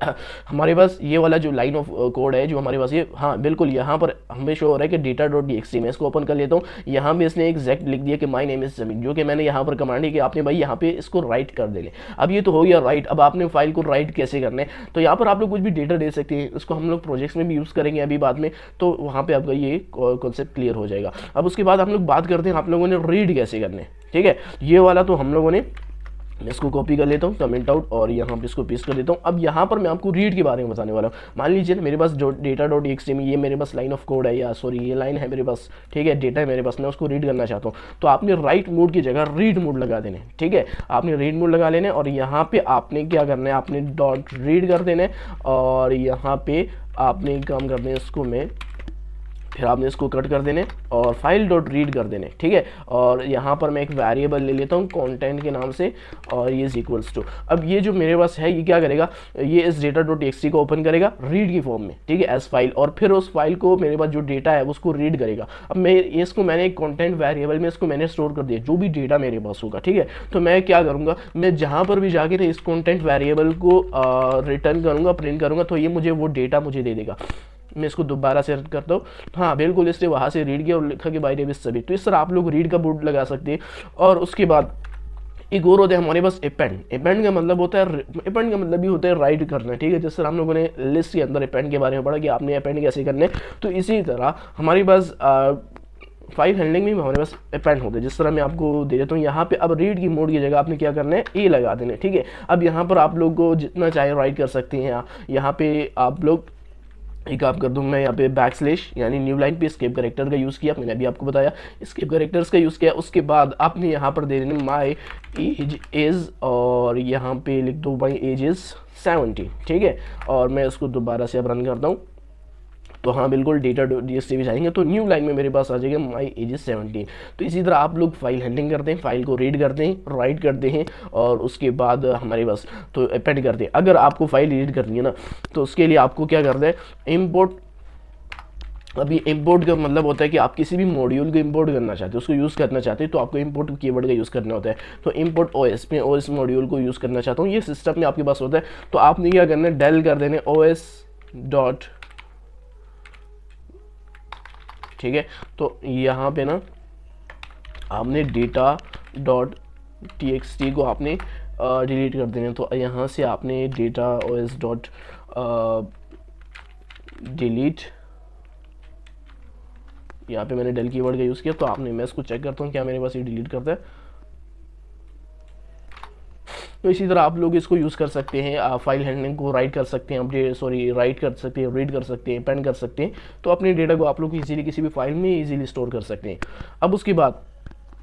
हमारे पास ये वाला जो लाइन ऑफ कोड है जो हमारे पास ये, हाँ बिल्कुल, यहाँ पर हमें शो हो रहा है कि data.txt, मैं इसको ओपन कर लेता हूँ। यहाँ पे इसने एग्जैक्ट लिख दिया कि माई नेम इज समीर, जो कि मैंने यहाँ पर कमांड है कि आपने भाई यहाँ पे इसको राइट कर दे। अब ये तो हो गया राइट। अब आपने फाइल को राइट कैसे करना है, तो यहाँ पर आप लोग कुछ भी डेटा दे सकते हैं, उसको हम लोग प्रोजेक्ट्स में भी यूज़ करेंगे अभी बाद में, तो वहाँ पर आपका ये कॉन्सेप्ट क्लियर हो जाएगा। अब उसके बाद हम लोग बात करते हैं आप लोगों ने रीड कैसे करने, ठीक है। ये वाला तो हम लोगों ने, मैं इसको कॉपी कर लेता हूँ, कमेंट आउट, और यहाँ पे इसको पेस्ट कर देता हूँ। अब यहाँ पर मैं आपको रीड के बारे में बताने वाला हूँ। मान लीजिए ना मेरे पास जो data.txt में ये मेरे पास लाइन ऑफ कोड है, या सॉरी ये लाइन है मेरे पास, ठीक है, डेटा है मेरे पास, मैं उसको रीड करना चाहता हूँ, तो आपने राइट मोड की जगह रीड मोड लगा देने, ठीक है। आपने रीड मोड लगा लेना, और यहाँ पे आपने क्या करना है, आपने डॉट रीड कर देना है, और यहाँ पे आपने काम कर देना, इसको मैं फिर आपने इसको कट कर देने और फाइल डॉट रीड कर देने, ठीक है। और यहाँ पर मैं एक वेरिएबल ले लेता हूँ कंटेंट के नाम से, और ये इज इक्वल्स टू, अब ये जो मेरे पास है ये क्या करेगा, ये इस data.txt को ओपन करेगा रीड की फॉर्म में, ठीक है, एज फाइल, और फिर उस फाइल को मेरे पास जो डेटा है उसको रीड करेगा। अब मैं इसको मैंने एक कंटेंट वेरिएबल में इसको मैंने स्टोर कर दिया, जो भी डेटा मेरे पास होगा, ठीक है। तो मैं क्या करूँगा, मैं जहाँ पर भी जाके इस कंटेंट वेरिएबल को रिटर्न करूँगा, प्रिंट करूँगा, तो ये मुझे वो डेटा मुझे दे देगा। मैं इसको दोबारा से करता हूँ, हाँ बिल्कुल, इसने वहाँ से रीड किया और लिखा कि बाय नेम इज सभी। तो इस तरह आप लोग रीड का बोर्ड लगा सकते हैं। और उसके बाद एक और होता है हमारे पास अपेंड। अपेंड का मतलब होता है, अपेंड का मतलब भी होता है राइट करना, ठीक है। जिस तरह हम लोगों ने लिस्ट के अंदर अपेंड के बारे में पढ़ा कि आपने अपेंड कैसे करने, तो इसी तरह हमारे पास फाइल हैंडलिंग में हमारे पास अपेंड होते हैं। जिस तरह मैं आपको दे देता हूँ यहाँ पे, अब रीड की मोड की जगह आपने क्या करना है, ए लगा देना, ठीक है। अब यहाँ पर आप लोग को जितना चाहे राइट कर सकते हैं। यहाँ पे आप लोग एक आप कर दूँ, मैं यहाँ पे बैकस्लैश यानी न्यू लाइन पे स्केप करेक्टर का यूज़ किया, मैंने अभी आपको बताया स्केप करेक्टर्स का यूज़ किया। उसके बाद आपने यहाँ पर दे देना माई एज इज़, और यहाँ पे लिख दो माई एज इज़ 70, ठीक है। और मैं उसको दोबारा से अब रन करता हूँ, तो हाँ बिल्कुल data.txt भी जाएंगे, तो न्यू लाइन में मेरे पास आ जाएगा माई एज इज 17। तो इसी तरह आप लोग फाइल हैंडलिंग करते हैं, फाइल को रीड करते हैं, राइट करते हैं, और उसके बाद हमारे पास तो अपेंड करते हैं। अगर आपको फाइल रीड करनी है ना, तो उसके लिए आपको क्या करना है, इम्पोर्ट। अभी इंपोर्ट का मतलब होता है कि आप किसी भी मॉड्यूल को इंपोर्ट करना चाहते हो, उसको यूज़ करना चाहते हैं, तो आपको इंपोर्ट कीवर्ड का यूज़ करना होता है। तो इंपोर्ट ओएस में ओएस मॉड्यूल को यूज़ करना चाहता हूँ, ये सिस्टम में आपके पास होता है। तो आपने क्या करना है, डेल कर देने ओएस डॉट, ठीक है। तो यहाँ पे ना आपने data.txt को आपने डिलीट कर देना। तो यहाँ से आपने data.os डॉट डिलीट, यहाँ पे मैंने डेल कीवर्ड का यूज़ किया, तो आपने, मैं इसको चेक करता हूँ क्या मेरे पास ये डिलीट करता है। तो इसी तरह आप लोग इसको यूज़ कर सकते हैं, फाइल हैंडलिंग को राइट कर सकते हैं, अपडेट राइट कर सकते हैं, रीड कर सकते हैं, पेंड कर सकते हैं। तो अपने डेटा को आप लोग इजीली किसी भी फाइल में इजीली स्टोर कर सकते हैं। अब उसके बाद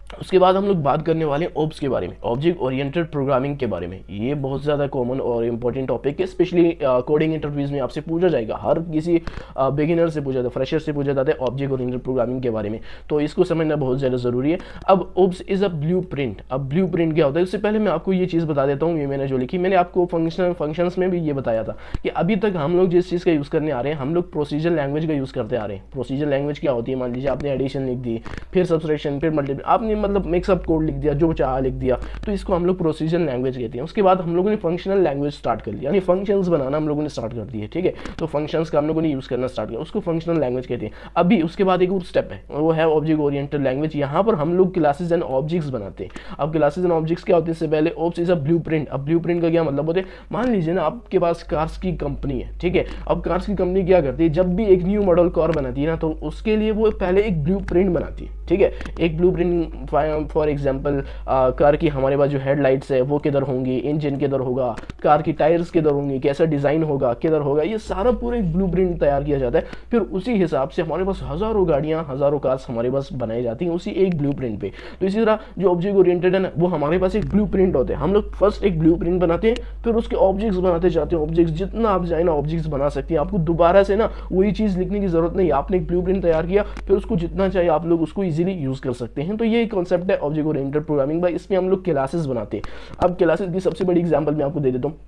उसके बाद हम लोग बात करने वाले हैं ओब्स के बारे में, ऑब्जेक्ट ओरिएंटेड प्रोग्रामिंग के बारे में। ये बहुत ज़्यादा कॉमन और इंपॉर्टेंट टॉपिक है, स्पेशली कोडिंग इंटरव्यूज़ में आपसे पूछा जाएगा, हर किसी बिगिनर से पूछा जाता है, फ्रेशर से पूछा जाता है ऑब्जेक्ट ओरिएंटेड प्रोग्रामिंग के बारे में, तो इसको समझना बहुत ज़्यादा ज़रूरी है। अब obs is a blue print. अब ब्लू प्रिंट क्या होता है, इससे पहले मैं आपको ये चीज़ बता देता हूँ, ये मैंने जो लिखी, मैंने आपको फंक्शंस में भी ये बताया था कि अभी तक हम लोग जिस चीज़ का यूज़ करने आ रहे हैं, हम लोग प्रोसीजर लैंग्वेज का यूज़ करते आ रहे हैं। प्रोसीजर लैंग्वेज क्या होती है, मान लीजिए आपने एडिशन लिख दी, फिर सब्सट्रैक्शन, फिर मल्टीप्लिकेशन, आपने मतलब मिक्सअप कोड लिख दिया, जो चाहा लिख दिया, तो इसको हम लोग प्रोसीजर लैंग्वेज कहते हैं। उसके बाद हम लोगों ने फंक्शनल लैंग्वेज स्टार्ट कर लिया, यानी फंक्शंस बनाना हम लोगों ने स्टार्ट कर दिया, ठीक है। तो फंक्शंस का हम लोगों ने यूज़ करना स्टार्ट किया, उसको फंक्शनल लैंग्वेज कहते हैं। अभी उसके बाद एक और स्टेप है, वो है ऑब्जेक्ट ओरिएंटेड लैंग्वेज। यहाँ पर हम लोग क्लासेज एंड ऑब्जेक्ट्स बनाते हैं। अब क्लासेज एंड ऑब्जेक्ट्स क्या होते हैं, इससे पहले ओब्स इज अ ब्लूप्रिंट। अब ब्लूप्रिंट का क्या मतलब होता है, मान लीजिए ना आपके पास कार्स की कंपनी है, ठीक है। अब कार्स की कंपनी क्या करती है, जब भी एक न्यू मॉडल कार बनाती है ना, तो उसके लिए वो पहले एक ब्लूप्रिंट बनाती है, ठीक है। एक ब्लूप्रिंट फॉर एग्जांपल कार की हमारे पास जो हेडलाइट्स है वो किधर होंगी, इंजन किधर होगा, कार की टायर्स किधर होंगी, कैसा डिज़ाइन होगा, किधर होगा, ये सारा पूरा एक ब्लूप्रिंट तैयार किया जाता है। फिर उसी हिसाब से हमारे पास हज़ारों गाड़ियाँ, हज़ारों कार्स हमारे पास बनाई जाती हैं उसी एक ब्लूप्रिंट पे। तो इसी तरह जो ऑब्जेक्ट ओरिएंटेड है ना, वो हमारे पास एक ब्लूप्रिंट होते हैं। हम लोग फर्स्ट एक ब्लूप्रिंट बनाते हैं, फिर उसके ऑब्जेक्ट्स बनाते जाते हैं। ऑब्जेक्ट्स जितना आप जाए ना, ऑब्जेक्ट्स बना सकते हैं। आपको दोबारा से ना वही चीज़ लिखने की जरूरत नहीं, आपने एक ब्लूप्रिंट तैयार किया, फिर उसको जितना चाहिए आप लोग उसको इजीली यूज़ कर सकते हैं। तो ये कॉन्सेप्ट है ऑब्जेक्ट ओरिएंटेड प्रोग्रामिंग भाई। इसमें हम लोग क्लासेस बनाते हैं। अब क्लासेस की सबसे बड़ी एग्जांपल मैं आपको दे देता हूँ।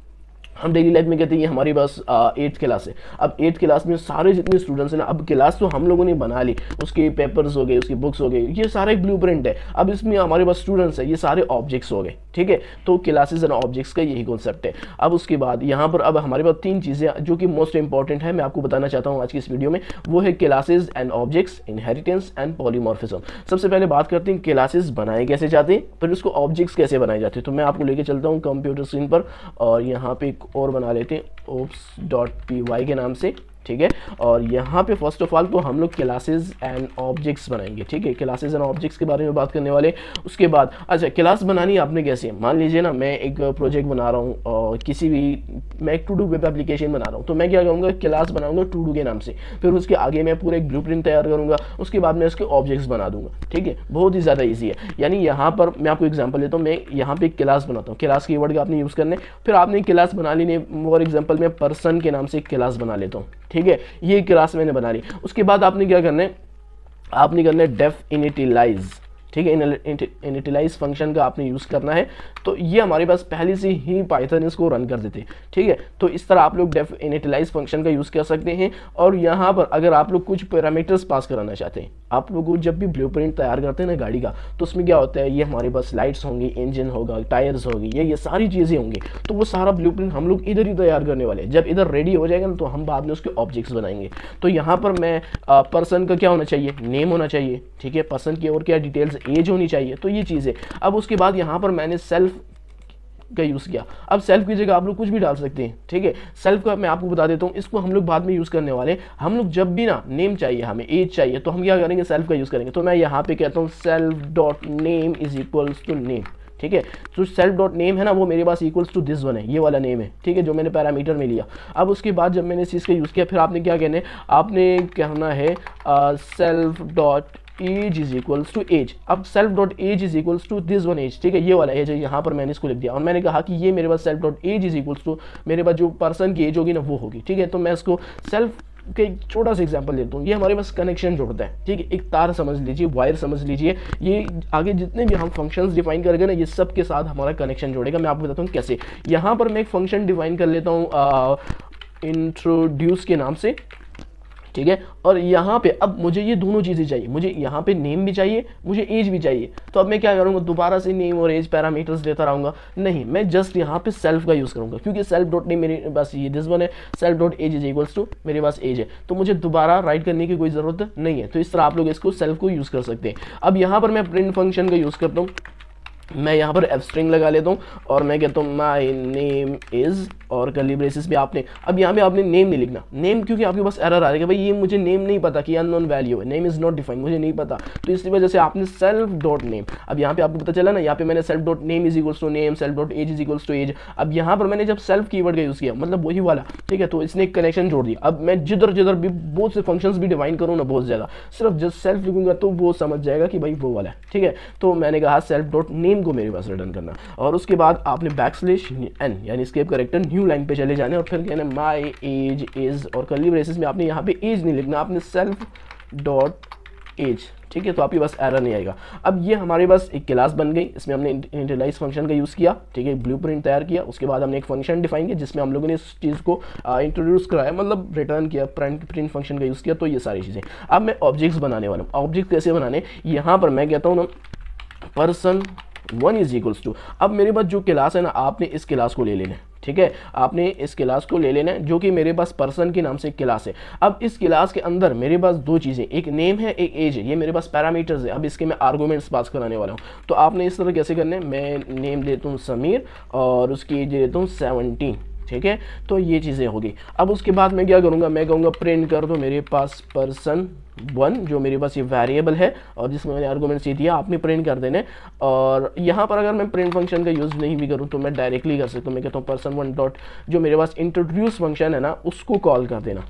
हम डेली लाइफ में कहते हैं हमारी बस 8th क्लास है। अब 8th क्लास में सारे जितने स्टूडेंट्स हैं ना, अब क्लास तो हम लोगों ने बना ली, उसके पेपर्स हो गए, उसकी बुक्स हो गए, ये सारा एक ब्लूप्रिंट है। अब इसमें हमारे पास स्टूडेंट्स है, ये सारे ऑब्जेक्ट्स हो गए, ठीक है। तो क्लासेस एंड ऑब्जेक्ट्स का यही कॉन्सेप्ट है। अब उसके बाद यहाँ पर अब हमारे पास 3 चीज़ें जो कि मोस्ट इंपॉर्टेंट है, मैं आपको बताना चाहता हूँ आज की इस वीडियो में, वो है classes and objects, inheritance and polymorphism. सबसे पहले बात करते हैं क्लासेस बनाए कैसे जाते हैं, फिर उसको ऑब्जेक्ट्स कैसे बनाए जाते हैं। तो मैं आपको लेके चलता हूँ कंप्यूटर स्क्रीन पर, और यहाँ पे एक और बना लेते हैं ops.py के नाम से, ठीक है। और यहाँ पे फर्स्ट ऑफ ऑल तो हम लोग क्लासेस एंड ऑब्जेक्ट्स बनाएंगे, ठीक है। क्लासेस एंड ऑब्जेक्ट्स के बारे में बात करने वाले। उसके बाद अच्छा, क्लास बनानी आपने कैसे, मान लीजिए ना मैं एक प्रोजेक्ट बना रहा हूँ और किसी भी, मैं एक टू डू वेब एप्लीकेशन बना रहा हूँ, तो मैं क्या करूँगा, क्लास बनाऊंगा टू डू के नाम से, फिर उसके आगे मैं पूरा एक ब्लूप्रिंट तैयार करूँगा, उसके बाद मैं उसके ऑब्जेक्ट्स बना दूंगा, ठीक है। बहुत ही ज़्यादा ईजी है। यानी यहाँ पर मैं आपको एग्जाम्पल देता हूँ, मैं यहाँ पे एक क्लास बनाता हूँ, क्लास की वर्ड का आपने यूज़ करने, फिर आपने क्लास बना ली, फॉर एग्जाम्पल मैं पर्सन के नाम से एक क्लास बना लेता हूँ, ठीक है। ये क्लास मैंने बना ली। उसके बाद आपने क्या करना है, आपने करना है डेफ इनिटिलाइज, ठीक है। इनिटिलाइज फंक्शन का आपने यूज़ करना है। तो ये हमारे पास पहले से ही पाइथन इसको रन कर देते हैं, ठीक है। तो इस तरह आप लोग डेफ इनिटिलाइज फंक्शन का यूज़ कर सकते हैं। और यहाँ पर अगर आप लोग कुछ पैरामीटर्स पास कराना चाहते हैं, आप लोग जब भी ब्लूप्रिंट तैयार करते हैं ना गाड़ी का, तो उसमें क्या होता है, ये हमारे पास लाइट्स होंगी, इंजन होगा, टायर्स होगी, ये सारी चीज़ें होंगी। तो वो सारा ब्लूप्रिंट हम लोग इधर ही तैयार करने वाले हैं। जब इधर रेडी हो जाएगा ना, तो हम बाद में उसके ऑब्जेक्ट्स बनाएंगे। तो यहाँ पर मैं पर्सन का क्या होना चाहिए, नेम होना चाहिए, ठीक है। पर्सन की और क्या डिटेल्स, एज होनी चाहिए, तो ये चीज़ है। अब उसके बाद यहाँ पर मैंने सेल्फ का यूज़ किया। अब सेल्फ की जगह आप लोग कुछ भी डाल सकते हैं, ठीक है। सेल्फ का मैं आपको बता देता हूँ, इसको हम लोग बाद में यूज़ करने वाले हैं। हम लोग जब भी ना नेम चाहिए, हमें एज चाहिए, तो हम क्या करेंगे, सेल्फ का यूज़ करेंगे। तो मैं यहाँ पे कहता हूँ self dot name is equals to name, ठीक है। तो सेल्फ डॉट नेम है ना, वो मेरे पास इक्वल्स टू दिस वन है, ये वाला नेम है, ठीक है, जो मैंने पैरामीटर में लिया। अब उसके बाद जब मैंने इस चीज़ का यूज़ किया, फिर आपने क्या कहना है, आपने कहना है self dot age is equals to age. अब self dot age is equals to this one age, ठीक है, ये वाला एज है। यहाँ पर मैंने इसको लिख दिया और मैंने कहा कि ये मेरे पास self dot age is equals to मेरे पास जो पर्सन की एज होगी ना, वो होगी, ठीक है। तो मैं इसको सेल्फ के छोटा सा एग्जांपल लेता हूँ। ये हमारे पास कनेक्शन जोड़ता है, ठीक है। एक तार समझ लीजिए, वायर समझ लीजिए, ये आगे जितने भी हम फंक्शंस डिफाइन करेंगे ना, ये सब के साथ हमारा कनेक्शन जोड़ेगा। मैं आपको बताता हूँ कैसे। यहाँ पर मैं एक फंक्शन डिफाइन कर लेता हूँ इंट्रोड्यूस के नाम से, ठीक है। और यहाँ पे अब मुझे ये दोनों चीज़ें चाहिए, मुझे यहाँ पे नेम भी चाहिए, मुझे एज भी चाहिए। तो अब मैं क्या करूँगा, दोबारा से नेम और एज पैरामीटर्स लेता रहूँगा, नहीं, मैं जस्ट यहाँ पे सेल्फ का यूज़ करूँगा, क्योंकि सेल्फ डॉट नेम मेरे पास ये दिस वन है, self dot age is equals to मेरे पास एज है, तो मुझे दोबारा राइट करने की कोई ज़रूरत नहीं है। तो इस तरह आप लोग इसको सेल्फ को यूज़ कर सकते हैं। अब यहाँ पर मैं प्रिंट फंक्शन का यूज़ करता हूँ। मैं यहाँ पर एफ स्ट्रिंग लगा लेता हूँ और मैं कहता हूँ माई नेम इज़ और कर्ली ब्रेसेस में आपने, अब यहाँ पे आपने नेम नहीं लिखना, नेम क्योंकि आपके पास एरर आ रहा है भाई ये मुझे नेम नहीं पता कि अननोन वैल्यू है, नेम इज नॉट डिफाइंड, मुझे नहीं पता, तो इसी वजह से आपने सेल्फ डॉट नेम, अब यहाँ पे आपको पता चला ना, यहाँ पे मैंने self dot name is equals to name, self dot age is equals to age, अब यहाँ पर मैंने जब सेल्फ कीवर्ड का यूज़ किया मतलब वही वाला, ठीक है, तो इसने एक कनेक्शन जोड़ दिया। अब मैं जिधर जिधर भी बहुत से फंक्शंस भी डिफाइन करूँ ना बहुत ज़्यादा, सिर्फ जस्ट सेल्फ लिखूंगा तो वो समझ जाएगा कि भाई वो वाला है, ठीक है। तो मैंने कहा सेल्फ डॉट नेम को मेरे पास रिटर्न करना, और उसके बाद आपने बैकस्लैश एन यानी एस्केप करेक्टर न्यू लाइन पे चले जाने, और फिर कहना माई एज इज, और कर्ली ब्रेसेस में आपने यहाँ पे एज नहीं लिखना, आपने सेल्फ डॉट एज, ठीक है, तो आपके पास एरर नहीं आएगा। अब ये हमारे पास एक क्लास बन गई, इसमें हमने इनिशियलाइज फंक्शन का यूज़ किया, ठीक है, ब्लूप्रिंट तैयार किया, उसके बाद हमने एक फंक्शन डिफाइन किया जिसमें हम लोगों ने इस चीज़ को इंट्रोड्यूस कराया, मतलब रिटर्न किया, प्रिंट फंक्शन का यूज़ किया, तो ये सारी चीज़ें। अब मैं ऑब्जेक्ट्स बनाने वाला हूँ। ऑब्जेक्ट कैसे बनाने, यहाँ पर मैं कहता हूँ ना person1 इज इक्वल्स टू, अब मेरे पास जो क्लास है ना आपने इस क्लास को ले लेना है, ठीक है, आपने इस क्लास को ले लेना है जो कि मेरे पास पर्सन के नाम से एक क्लास है। अब इस क्लास के अंदर मेरे पास दो चीज़ें, एक नेम है एक एज है, ये मेरे पास पैरामीटर्स है। अब इसके मैं आर्गूमेंट्स पास कराने वाला हूँ, तो आपने इस तरह कैसे करने, मैं नेम देता हूँ समीर और उसकी एज देता हूँ 17, ठीक है, तो ये चीज़ें होगी। अब उसके बाद मैं क्या करूँगा, मैं कहूँगा प्रिंट कर दो मेरे पास person1 जो मेरे पास ये वेरिएबल है और जिसमें मैंने आर्गूमेंट सी दिया आपने प्रिंट कर देने। और यहाँ पर अगर मैं प्रिंट फंक्शन का यूज़ नहीं भी करूँ तो मैं डायरेक्टली कर सकता हूँ, मैं कहता हूँ person1 डॉट जो मेरे पास इंट्रोड्यूस फंक्शन है ना उसको कॉल कर देना,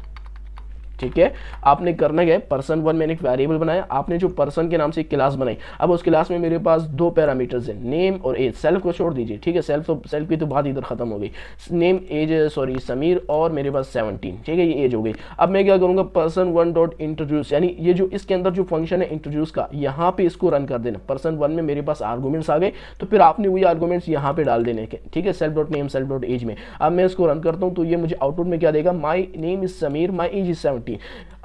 ठीक है। आपने करना क्या है, person1 मैंने एक वेरिएबल बनाया, आपने जो पर्सन के नाम से एक क्लास बनाई, अब उस क्लास में मेरे पास दो पैरामीटर्स हैं, नेम और एज, सेल्फ को छोड़ दीजिए, ठीक है, सेल्फ की तो बात इधर खत्म हो गई, नेम एज सॉरी समीर और मेरे पास 17, ठीक है, ये एज हो गई। अब मैं क्या करूँगा person1 डॉट इंट्रोड्यूस, यानी ये जो इसके अंदर जो फंक्शन है इंट्रोड्यूस का, यहाँ पे इसको रन कर देना। person1 में मेरे पास आर्गूमेंट्स आ गए, तो फिर आपने वही आर्गूमेंट्स यहाँ पे डाल देने के, ठीक है, self dot name self dot age में। अब मैं इसको रन करता हूँ तो ये मुझे आउटपुट में क्या देगा, my name is Sameer my age is 17।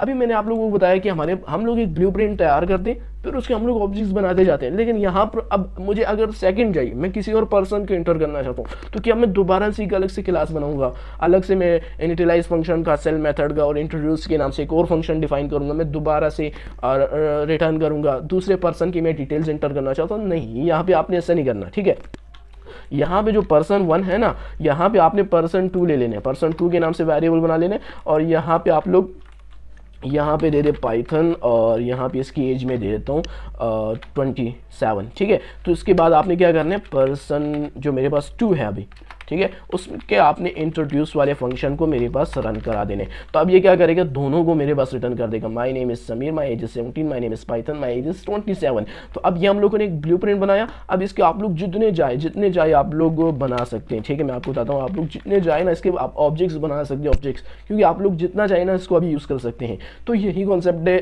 अभी मैंने आप लोगों को बताया कि हम लोग एक ब्लूप्रिंट तैयार करते हैं, फिर उसके हम लोग ऑब्जेक्ट्स बनाते जाते हैं, लेकिन यहाँ पर अब मुझे अगर सेकंड चाहिए, मैं किसी और पर्सन को एंटर करना चाहता हूँ, तो क्या मैं दोबारा से एक अलग से क्लास बनाऊंगा, अलग से मैं इनिशियलाइज फंक्शन का, सेल मेथड का और इंट्रोड्यूस के नाम से एक और फंक्शन डिफाइन करूंगा, मैं दोबारा से रिटर्न करूंगा दूसरे पर्सन की मैं डिटेल्स एंटर करना चाहता हूँ, नहीं, यहाँ पे आपने ऐसा नहीं करना, ठीक है। यहाँ पे जो person1 है ना, यहाँ पे आपने person2 ले लेने, person2 के नाम से वेरिएबल बना लेने, और यहाँ पे आप लोग यहाँ पे दे दे पाइथन और यहाँ पे इसकी एज में दे देता हूँ 27, ठीक है। तो इसके बाद आपने क्या करना है, पर्सन जो मेरे पास 2 है अभी, ठीक है, उसके आपने इंट्रोड्यूस वाले फंक्शन को मेरे पास रन करा देने। तो अब ये क्या करेगा, दोनों को मेरे पास रिटर्न कर देगा, my name is Sameer my age is 17 my name is Python my age is 27। तो अब ये हम लोगों ने एक ब्लूप्रिंट बनाया। अब इसके आप लोग जितने जाए आप लोग बना सकते हैं, ठीक है, मैं आपको बताता हूँ, आप लोग जितने जाए ना इसके आप ऑब्जेक्ट्स बना सकते हैं, ऑब्जेक्ट्स, क्योंकि आप लोग जितना चाहे ना इसको अभी यूज़ कर सकते हैं। तो यही कॉन्सेप्ट है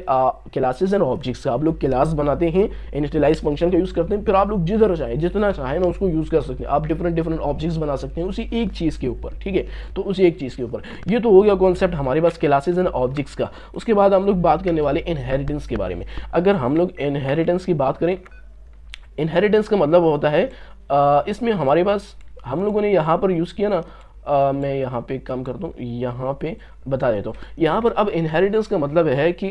क्लासेस एंड ऑब्जेक्ट्स का। आप लोग क्लास बनाते हैं, इनिशियलाइज फंक्शन का यूज़ करते हैं, फिर आप लोग जिधर चाहे जितना चाहे ना उसको यूज़ कर सकते हैं। आप डिफरेंट ऑब्जेक्ट्स बना सकते हैं उसी एक चीज़ के ऊपर, ठीक है, तो उसी एक चीज़ के ऊपर। ये तो हो गया कॉन्सेप्ट हमारे पास क्लासेस एंड ऑब्जेक्ट्स का। उसके बाद हम लोग बात करने वाले इनहेरिटेंस के बारे में। अगर हम लोग इनहेरिटेंस की बात करें, इनहेरिटेंस का मतलब होता है इसमें हमारे पास हम लोगों ने यहाँ पर यूज़ किया ना, मैं यहाँ पे काम करता हूँ, यहाँ पे बता देता हूँ। यहाँ पर अब इनहेरिटेंस का मतलब है कि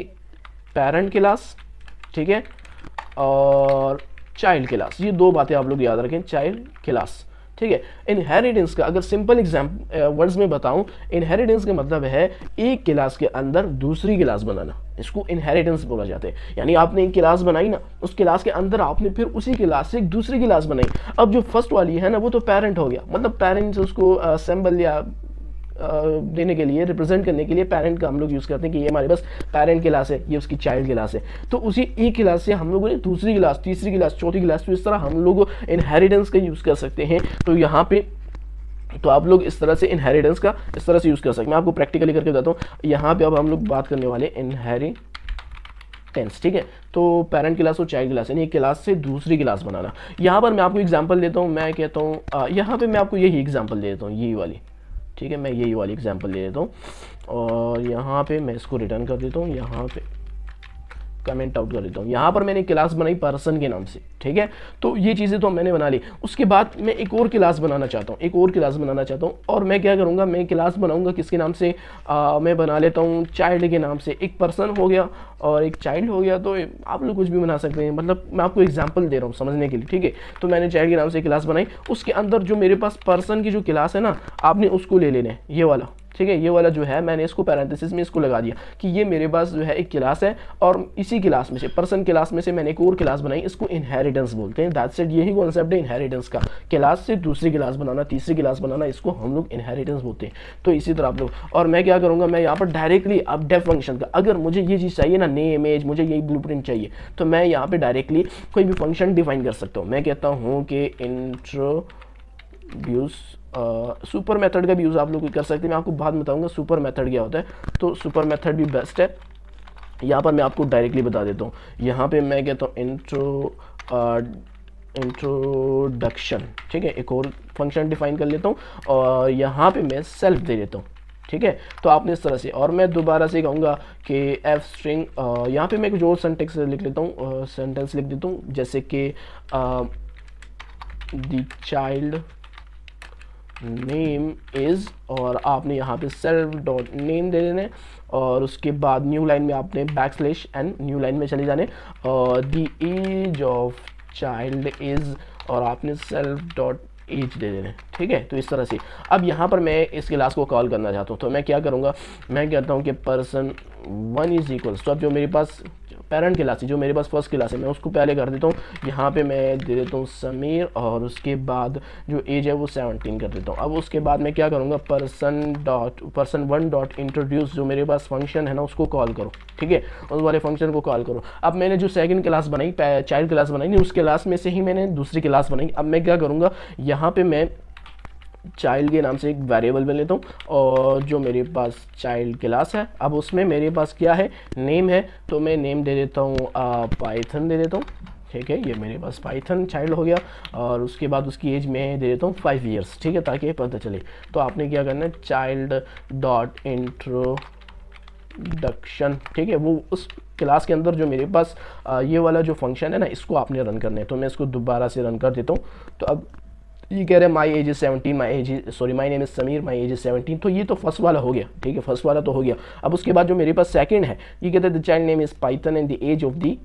पेरेंट क्लास, ठीक है, और चाइल्ड क्लास, ये दो बातें आप लोग याद रखें, चाइल्ड क्लास, ठीक है। इनहेरिटेंस का अगर सिंपल वर्ड्स में बताऊं, इनहेरिटेंस का मतलब है एक क्लास के अंदर दूसरी क्लास बनाना, इसको इनहेरिटेंस बोला जाता है। यानी आपने एक क्लास बनाई ना, उस क्लास के अंदर आपने फिर उसी क्लास से एक दूसरी क्लास बनाई। अब जो फर्स्ट वाली है ना वो तो पेरेंट हो गया, मतलब पेरेंट्स उसको सिंबल या देने के लिए, रिप्रेजेंट करने के लिए पेरेंट का हम लोग यूज़ करते हैं कि ये हमारे पास पेरेंट क्लास है, ये उसकी चाइल्ड क्लास है। तो उसी एक क्लास से हम लोगों ने दूसरी क्लास, तीसरी क्लास, चौथी क्लास, तो इस तरह हम लोग इनहेरिटेंस का यूज़ कर सकते हैं। तो यहाँ पे तो आप लोग इस तरह से इनहेरिटेंस का इस तरह से यूज़ कर सकते हैं। मैं आपको प्रैक्टिकली करके बताता हूँ। यहाँ पे अब हम लोग बात करने वाले इनहेरिटेंस, ठीक है। तो पेरेंट क्लास और चाइल्ड क्लास, यानी एक क्लास से दूसरी क्लास बनाना। यहाँ पर मैं आपको एग्जाम्पल देता हूँ, मैं कहता हूँ यहाँ पर मैं आपको यही एग्जाम्पल दे देता हूँ, यही वाली, ठीक है, मैं यही वाली एग्जांपल ले लेता हूँ और यहाँ पे मैं इसको रिटर्न कर देता हूँ। यहाँ पे कमेंट आउट कर देता हूँ। यहाँ पर मैंने क्लास बनाई पर्सन के नाम से, ठीक है। तो ये चीज़ें तो मैंने बना ली। उसके बाद मैं एक और क्लास बनाना चाहता हूँ, एक और क्लास बनाना चाहता हूँ, और मैं क्या करूँगा, मैं क्लास बनाऊँगा किसके नाम से, मैं बना लेता हूँ चाइल्ड के नाम से। एक पर्सन हो गया और एक चाइल्ड हो गया, तो आप लोग कुछ भी बना सकते हैं, मतलब मैं आपको एग्जांपल दे रहा हूँ समझने के लिए, ठीक है। तो मैंने चाइल्ड के नाम से क्लास बनाई, उसके अंदर जो मेरे पास पर्सन की जो क्लास है ना, आपने उसको ले लेना है, ये वाला, ठीक है। ये वाला जो है मैंने इसको पैरेंथेसिस में इसको लगा दिया कि ये मेरे पास जो है एक क्लास है, और इसी क्लास में से, पर्सन क्लास में से मैंने एक और क्लास बनाई, इसको इनहेरिटेंस बोलते हैं। दैट्स इट, यही कॉन्सेप्ट है इनहेरिटेंस का, क्लास से दूसरी क्लास बनाना, तीसरी क्लास बनाना, इसको हम लोग इनहेरिटेंस बोलते हैं। तो इसी तरह आप लोग, और मैं क्या करूँगा, मैं यहाँ पर डायरेक्टली अब डेफ फंक्शन का, अगर मुझे ये चीज़ चाहिए ना, नेम एज, मुझे यही ब्लूप्रिंट चाहिए, तो मैं यहाँ पे डायरेक्टली कोई भी फंक्शन डिफाइन कर सकता हूँ। मैं कहता हूँ कि इंट्रोड्यूस, सुपर मेथड का भी यूज़ आप लोग कर सकते हैं, मैं आपको बाद में बताऊंगा सुपर मेथड क्या होता है। तो सुपर मेथड भी बेस्ट है। यहाँ पर मैं आपको डायरेक्टली बता देता हूँ, यहाँ पे मैं कहता हूँ इंट्रोडक्शन, ठीक है, एक और फंक्शन डिफाइन कर लेता हूँ, और यहाँ पे मैं सेल्फ दे देता हूँ, ठीक है। तो आपने इस तरह से, और मैं दोबारा से कहूँगा कि एफ स्ट्रिंग, यहाँ पे मैं कुछ और सेंटेंस लिख लेता हूँ, सेंटेंस लिख देता हूँ, जैसे कि द चाइल्ड नेम इज़, और आपने यहाँ पे सेल्फ डॉट नेम दे देने, और उसके बाद न्यू लाइन में आपने back slash n, new line में चले जाने, और the age of child is, और आपने सेल्फ डॉट एज दे देने, ठीक है। तो इस तरह से अब यहाँ पर मैं इस क्लास को कॉल करना चाहता हूँ, तो मैं क्या करूँगा, मैं कहता हूँ कि पर्सन 1 इज इक्वल्स, तो अब जो मेरे पास पेरेंट क्लास है, जो मेरे पास फर्स्ट क्लास है, मैं उसको पहले कर देता हूँ, यहाँ पे मैं दे देता हूँ समीर, और उसके बाद जो एज है वो 17 कर देता हूँ। अब उसके बाद मैं क्या करूँगा, पर्सन 1 डॉट इंट्रोड्यूस, जो मेरे पास फंक्शन है ना, उसको कॉल करो, ठीक है, उस वाले फंक्शन को कॉल करो। अब मैंने जो सेकंड क्लास बनाई, चाइल्ड क्लास बनाई नहीं, उस क्लास में से ही मैंने दूसरी क्लास बनाई। अब मैं क्या करूँगा, यहाँ पे मैं चाइल्ड के नाम से एक वेरिएबल बना लेता हूँ, और जो मेरे पास चाइल्ड क्लास है, अब उसमें मेरे पास क्या है, नेम है, तो मैं नेम दे देता हूँ पाइथन दे देता हूँ, ठीक है। ये मेरे पास पाइथन चाइल्ड हो गया, और उसके बाद उसकी एज में दे देता हूँ 5 ईयर्स, ठीक है, ताकि पता चले। तो आपने क्या करना है, चाइल्ड डॉट इंट्रोडक्शन, ठीक है, वो उस क्लास के अंदर जो मेरे पास ये वाला जो फंक्शन है ना, इसको आपने रन करना है। तो मैं इसको दोबारा से रन कर देता हूँ। तो अब ये कह रहे हैं my age is 17, my name is Sameer, my age is 17, तो ये तो फर्स्ट वाला हो गया, ठीक है, फर्स्ट वाला तो हो गया। अब उसके बाद जो मेरे पास सेकंड है, ये कहते हैं the child name is Python and the age of the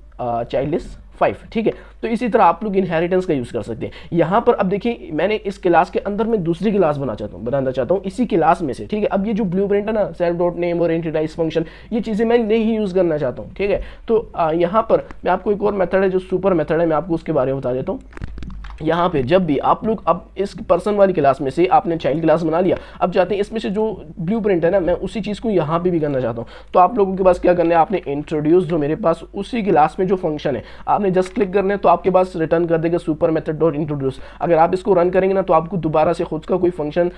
child is 5, ठीक है। तो इसी तरह आप लोग इनहेरिटेंस का यूज़ कर सकते हैं। यहाँ पर अब देखिए, मैंने इस क्लास के अंदर में दूसरी क्लास बनाना चाहता हूँ इसी क्लास में से, ठीक है। अब ये जो ब्लूप्रिंट है ना, सेल्फ डॉट नेम और इंटिटाइज फंक्शन, ये चीज़ें मैं नहीं यूज़ करना चाहता हूँ, ठीक है। तो यहाँ पर मैं आपको एक और मेथड है जो सुपर मेथड है, मैं आपको उसके बारे में बता देता हूँ। यहाँ पे जब भी आप लोग, अब इस पर्सन वाली क्लास में से आपने चाइल्ड क्लास बना लिया, अब चाहते हैं इसमें से जो ब्लूप्रिंट है ना, मैं उसी चीज़ को यहाँ पे भी करना चाहता हूँ। तो आप लोगों के पास क्या करना है, आपने इंट्रोड्यूस, जो मेरे पास उसी क्लास में जो फंक्शन है, आपने जस्ट क्लिक करना है, तो आपके पास रिटर्न कर देगा सुपर मेथड डॉट इंट्रोड्यूस। अगर आप इसको रन करेंगे ना, तो आपको दोबारा से खुद का कोई फंक्शन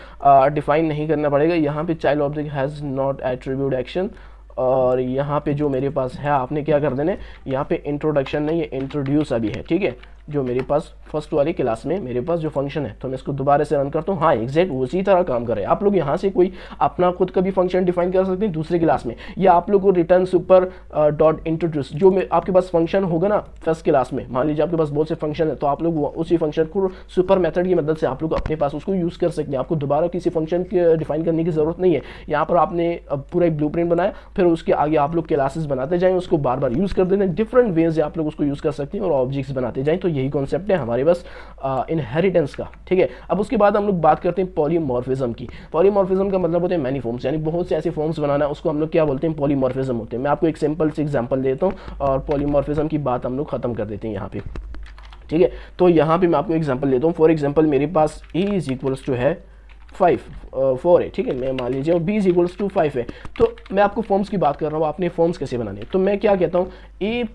डिफाइन नहीं करना पड़ेगा। यहाँ पे child object has not attribute action, और यहाँ पे जो मेरे पास है, आपने क्या कर देना है, यहाँ पे इंट्रोडक्शन नहीं है, इंट्रोड्यूस अभी है, ठीक है, जो मेरे पास फर्स्ट वाली क्लास में मेरे पास जो फंक्शन है। तो मैं इसको दोबारा से रन करता हूँ, हाँ एग्जैक्ट उसी तरह काम कर रहे हैं। आप लोग यहाँ से कोई अपना खुद का भी फंक्शन डिफाइन कर सकते हैं दूसरी क्लास में, या आप लोग को रिटर्न सुपर डॉट इंट्रोड्यूस, जो आपके पास फंक्शन होगा ना फर्स्ट क्लास में, मान लीजिए आपके पास बहुत से फंक्शन है, तो आप लोग उसी फंक्शन को सुपर मेथड की मदद से आप लोग अपने पास उसको यूज़ कर सकते हैं। आपको दोबारा किसी फंक्शन डिफाइन करने की ज़रूरत नहीं है। यहाँ पर आपने पूरा एक ब्लूप्रिंट बनाया, फिर उसके आगे आप लोग क्लासेस बनाते जाएँ, उसको बार बार यूज़ कर देते हैं, डिफरेंट वेज से आप लोग उसको यूज़ कर सकते हैं और ऑब्जेक्ट्स बनाते जाएँ। तो यही कॉन्सेप्ट है हमारे बस इनहेरिटेंस का, ठीक है। अब उसके बाद हम लोग बात करते हैं पॉलीमॉर्फिज्म की। पॉलीमॉर्फिज्म का मतलब होता है मैनी फॉर्म्स, यानी बहुत से ऐसे फॉर्म्स बनाना, उसको हम लोग क्या बोलते हैं, पॉलीमॉर्फिज्म होते हैं। मैं आपको एक सिंपल से एग्जांपल देता हूँ और पॉलीमॉर्फिज्म की बात हम लोग खत्म कर देते हैं यहाँ पे, ठीक है। तो यहाँ पे मैं आपको एग्जांपल देता हूँ। फॉर एग्जांपल मेरे पास ए इज इक्वल्स टू है 4 है, ठीक है, मैं मान लीजिए, और b इज इक्वल्स टू 5 है। तो मैं आपको फॉर्म्स की बात कर रहा हूँ, आपने फॉर्म्स कैसे बनाने। तो मैं क्या कहता हूँ, a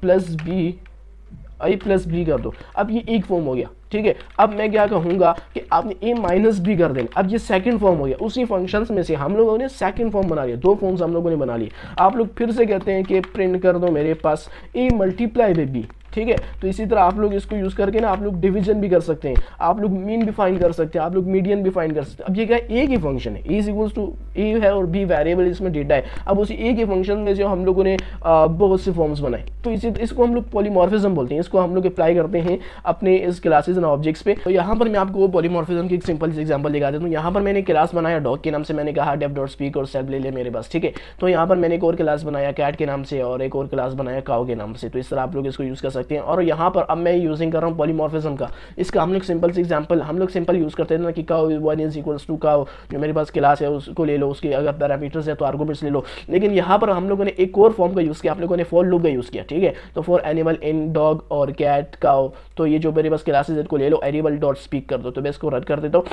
प्लस बी कर दो। अब ये एक फॉर्म हो गया, ठीक है। अब मैं क्या कहूँगा कि आपने a माइनस बी कर देना। अब ये सेकंड फॉर्म हो गया। उसी फंक्शंस में से हम लोगों ने सेकंड फॉर्म बना लिया, 2 फॉर्म्स हम लोगों ने बना लिए। आप लोग फिर से कहते हैं कि प्रिंट कर दो मेरे पास a मल्टीप्लाई बाई b, ठीक है। तो इसी तरह आप लोग इसको यूज़ करके ना आप लोग डिवीजन भी कर सकते हैं, आप लोग मीन भी फाइंड कर सकते हैं, आप लोग मीडियन भी फाइंड कर सकते हैं। अब ये क्या एक ही फंक्शन है, ए इज इक्वल्स टू ए है और बी वेरिएबल इसमें डेटा है। अब उसी एक ही फंक्शन में जो हम लोगों ने बहुत से फॉर्म्स बनाए, तो इसको हम लोग पॉलीमॉर्फिज्म बोलते हैं। इसको हम लोग अप्लाई करते हैं अपने इस क्लासेज एंड ऑब्जेक्ट्स पे। तो यहाँ पर मैं आपको पॉलीमॉर्फिज्म की एक सिंपल सी एग्जांपल दिखा देता हूँ। यहाँ पर मैंने क्लास बनाया डॉग के नाम से, मैंने कहा डेफ डॉट स्पीक और सेल्फ ले ले मेरे पास, ठीक है। तो यहाँ पर मैंने एक और क्लास बनाया कैट के नाम से और एक और क्लास बनाया काउ के नाम से। तो इस तरह आप लोग इसको यूज़ कर सकते हैं। और यहाँ पर अब मैं यूजिंग कर रहा हूँ पॉलीमॉर्फिज्म का। इसका हम लोग सिंपल सी एग्जांपल हम लोग सिंपल यूज़ करते हैं ना कि cow 1 is equals to cow, जो मेरे पास क्लास है उसको ले लो, उसके अगर पैरामीटर्स है तो आर्गुमेंट्स ले लो। लेकिन यहाँ पर हम लोगों ने एक और फॉर्म का यूज़ किया, आप लोगों ने फॉर लूप का यूज़ किया, ठीक है। तो फॉर एनिमल इन डॉग और कैट काउ, तो ये जो मेरे पास क्लासेज इनको ले लो, एनिमल डॉट स्पीक कर दो। तो मैं इसको रन कर देता हूँ,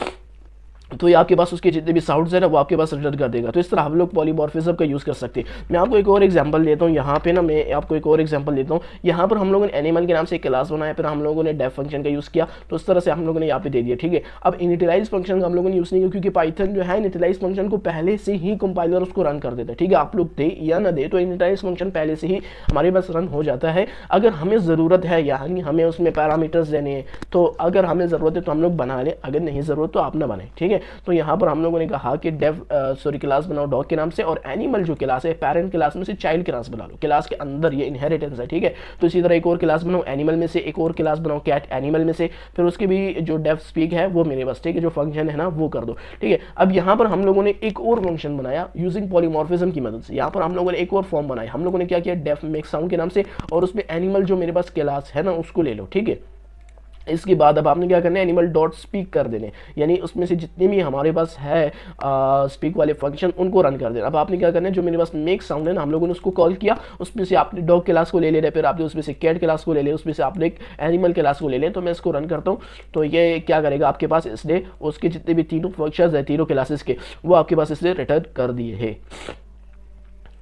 तो ये आपके पास उसके जितने भी साउंड्स है ना वो आपके पास रिटर्न कर देगा। तो इस तरह हम लोग पॉलीमॉर्फिज्म का यूज़ कर सकते हैं। मैं आपको एक और एग्जांपल देता हूँ। यहाँ पे ना मैं आपको एक और एग्जांपल देता हूँ। यहाँ पर हम लोगों ने एनिमल के नाम से एक क्लास बनाया, फिर हम लोगों ने डेफ फंक्शन का यूज़ किया। तो इस तरह से हम लोगों ने यहाँ पे दे दिया, ठीक है। अब इनिशियलाइज फंक्शन का हम लोगों ने यूज़ नहीं किया, क्योंकि पाइथन जो है इनिशियलाइज फंक्शन को पहले से ही कंपाइलर उसको रन कर देता है, ठीक है। आप लोग दे या ना दे, तो इनिशियलाइज फंक्शन पहले से ही हमारे पास रन हो जाता है। अगर हमें ज़रूरत है यानी हमें उसमें पैरामीटर्स देने हैं, तो अगर हमें ज़रूरत है तो हम लोग बना लें, अगर नहीं ज़रूरत तो आप ना बनाएं, ठीक है। तो यहाँ पर हम लोगों ने कहा कि डेफ क्लास बनाओ डॉग के नाम से, और एनिमल जो क्लास है पेरेंट क्लास में से चाइल्ड क्लास बना लो, क्लास के अंदर ये इनहेरिटेंस है, ठीक है। तो इसी तरह एक और क्लास बनाओ एनिमल में से, एक और क्लास बनाओ कैट एनिमल में से, फिर उसके भी जो डेफ स्पीक है वो मेरे पास, ठीक है, जो फंक्शन है ना वो कर दो, ठीक है। अब यहाँ पर हम लोगों ने एक और फंक्शन बनाया यूजिंग पॉलीमॉर्फिज्म की मदद से। यहाँ पर हम लोगों ने एक और फॉर्म बनाया, हम लोगों ने क्या किया, डेफ मेक साउंड के नाम से, और उसमें एनिमल जो मेरे पास क्लास है ना उसको ले लो, ठीक है। इसके बाद अब आपने क्या करना है, एनिमल डॉट स्पीक कर देने, यानी उसमें से जितने भी हमारे पास है स्पीक वाले फंक्शन उनको रन कर देना। अब आपने क्या करना है, जो मेरे पास मेक साउंड है ना हम लोगों ने उसको कॉल किया, उसमें से आपने डॉग क्लास को ले लेना, फिर आपने उसमें से कैट क्लास को ले लिया, उसमें से आपने एक एनिमल क्लास को ले लें। तो मैं इसको रन करता हूँ, तो ये क्या करेगा आपके पास, इसने उसके जितने भी तीनों फंक्शन है तीनों क्लासेस के वो आपके पास इसने रिटर्न कर दिए हैं।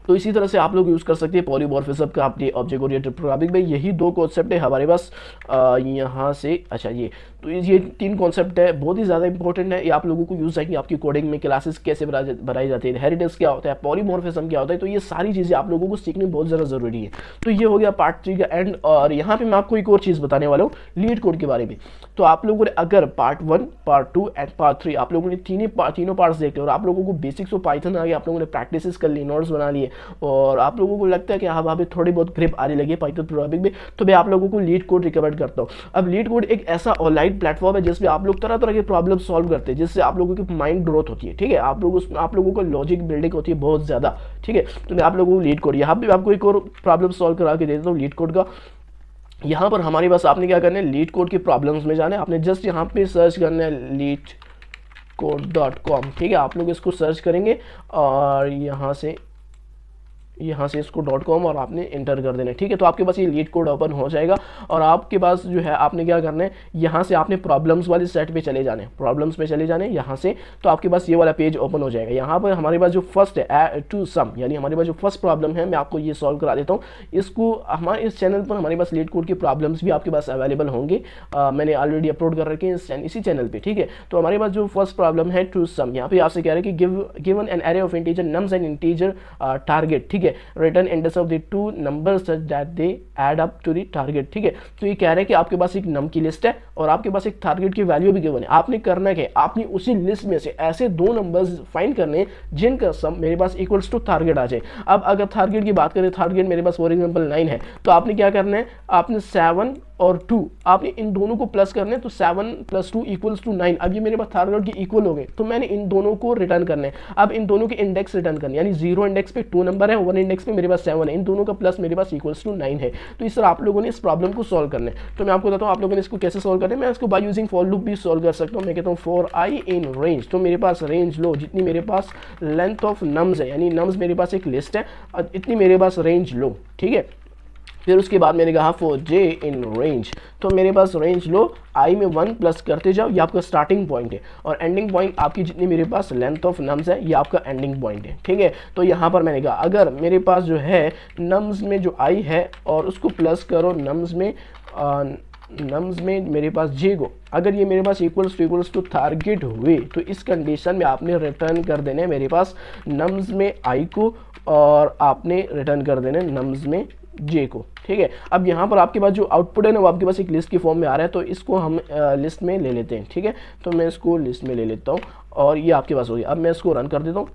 तो इसी तरह से आप लोग यूज़ कर सकते हैं पॉलीमॉर्फिज्म का अपने ऑब्जेक्ट ओरिएंटेड प्रोग्रामिंग में। यही दो कॉन्सेप्ट है हमारे पास यहाँ से। अच्छा ये तीन कॉन्सेप्ट है, बहुत ही ज़्यादा इंपॉर्टेंट है, ये आप लोगों को यूज़ आएंगे आपकी कोडिंग में। क्लासेस कैसे बनाई जाती है, इनहेरिटेंस क्या होता है, पॉलीमॉर्फिज्म क्या होता है, तो ये सारी चीज़ें आप लोगों को सीखनी बहुत ज़्यादा ज़रूरी है। तो ये हो गया पार्ट 3 का एंड। और यहाँ पे मैं आपको एक और चीज़ बताने वाला हूँ लीड कोड के बारे में। तो आप लोगों ने अगर पार्ट 1, पार्ट 2 एंड पार्ट 3 आप लोगों ने तीनों पार्ट्स देखे और आप लोगों को बेसिक्स ऑफ पाइथन आ गया, आप लोगों ने प्रैक्टिस कर ली, नोट्स बना लिए, और आप लोगों को लगता है कि हाँ वहाँ पे थोड़ी बहुत ग्रिप आने लगी है पाइथन प्रोग्रामिंग में, तो मैं आप लोगों को लीड कोड रिकमेंड करता हूँ। अब लीड कोड एक ऐसा ऑनलाइन प्लेटफॉर्म है जिसमें आप लोग तरह तरह के प्रॉब्लम सॉल्व करते हैं, जिससे आप लोगों की माइंड ग्रोथ होती है, ठीक है। आप लोगों को लॉजिक बिल्डिंग होती है बहुत ज़्यादा, ठीक है। तो मैं आप लोगों को लीड कोड यहाँ पे आपको एक और प्रॉब्लम सॉल्व करा के दे देता हूँ लीड कोड का। यहाँ पर हमारे पास आपने क्या करना है, लीड कोड की प्रॉब्लम्स में जाना है, आपने जस्ट यहाँ पे सर्च करना है leetcode.com, ठीक है। आप लोग इसको सर्च करेंगे और यहाँ से इसको .com और आपने इंटर कर देना है, ठीक है। तो आपके पास ये लीड कोड ओपन हो जाएगा और आपके पास जो है आपने क्या करना है, यहाँ से आपने प्रॉब्लम्स वाले सेट पे चले जाने, प्रॉब्लम्स में चले जाने यहाँ से, तो आपके पास ये वाला पेज ओपन हो जाएगा। यहाँ पर हमारे पास जो फर्स्ट है टू सम, यानी हमारे पास जो फर्स्ट प्रॉब्लम है मैं आपको ये सॉल्व करा देता हूँ। इसको हमारे इस चैनल पर हमारे पास लीड कोड की प्रॉब्लम्स भी आपके पास अवेलेबल होंगे, मैंने ऑलरेडी अपलोड कर रखे हैं इसी चैनल पर, ठीक है। तो हमारे पास जो फर्स्ट प्रॉब्लम है टू सम, यहाँ पे आपसे कह रहे हैं कि given an array of integer nums and integer target, ठीक है, return index of the two numbers such that they add up to the target, ठीक है। तो ये कह रहे हैं कि आपके पास एक नम की लिस्ट है और आपके पास एक टारगेट की वैल्यू भी गिवन है। आपने करना क्या है, आपने उसी लिस्ट में से ऐसे दो नंबर्स फाइंड करने जिनका सम मेरे पास इक्वल्स टू टारगेट आ जाए। अब अगर टारगेट की बात करें, टारगेट मेरे पास फॉर एग्जांपल 9 है, तो आपने क्या करना है, आपने 7 और 2 आपने इन दोनों को प्लस करना है, तो 7 + 2 = 9। अब ये मेरे पास टारगेट के इक्वल हो गए, तो मैंने इन दोनों को रिटर्न करना है। अब इन दोनों के इंडेक्स रिटर्न करने, यानी 0 इंडेक्स पे 2 नंबर है, 1 इंडेक्स पे मेरे पास 7 है, इन दोनों का प्लस मेरे पास =9 है। तो इस तरह आप लोगों ने इस प्रॉब्लम को सॉल्व करना है। तो मैं आपको बताता हूँ आप लोगों ने इसको कैसे सॉल्व करना है। मैं इसको बाय यूजिंग फॉर लूप भी सॉल्व कर सकता हूँ। मैं कहता हूँ फॉर आई इन रेंज, तो मेरे पास रेंज लो, जितनी मेरे पास लेंथ ऑफ नम्स है, यानी नम्स मेरे पास एक लिस्ट है और इतनी मेरे पास रेंज लो, ठीक है। फिर उसके बाद मैंने कहा फॉर जे इन रेंज, तो मेरे पास रेंज लो, आई में 1 प्लस करते जाओ, ये आपका स्टार्टिंग पॉइंट है, और एंडिंग पॉइंट आपकी जितनी मेरे पास लेंथ ऑफ नम्स है ये आपका एंडिंग पॉइंट है, ठीक है। तो यहाँ पर मैंने कहा अगर मेरे पास जो है नम्स में जो आई है और उसको प्लस करो नम्स में मेरे पास जे को, अगर ये मेरे पास इक्वल्स टू टारगेट हुए, तो इस कंडीशन में आपने रिटर्न कर देने मेरे पास नम्स में आई को और आपने रिटर्न कर देने नम्स में जे को, ठीक है। अब यहाँ पर आपके पास जो आउटपुट है ना वो आपके पास एक लिस्ट की फॉर्म में आ रहा है, तो इसको हम लिस्ट में ले लेते हैं, ठीक है। तो मैं इसको लिस्ट में ले लेता हूँ और ये आपके पास हो गया। अब मैं इसको रन कर देता हूँ।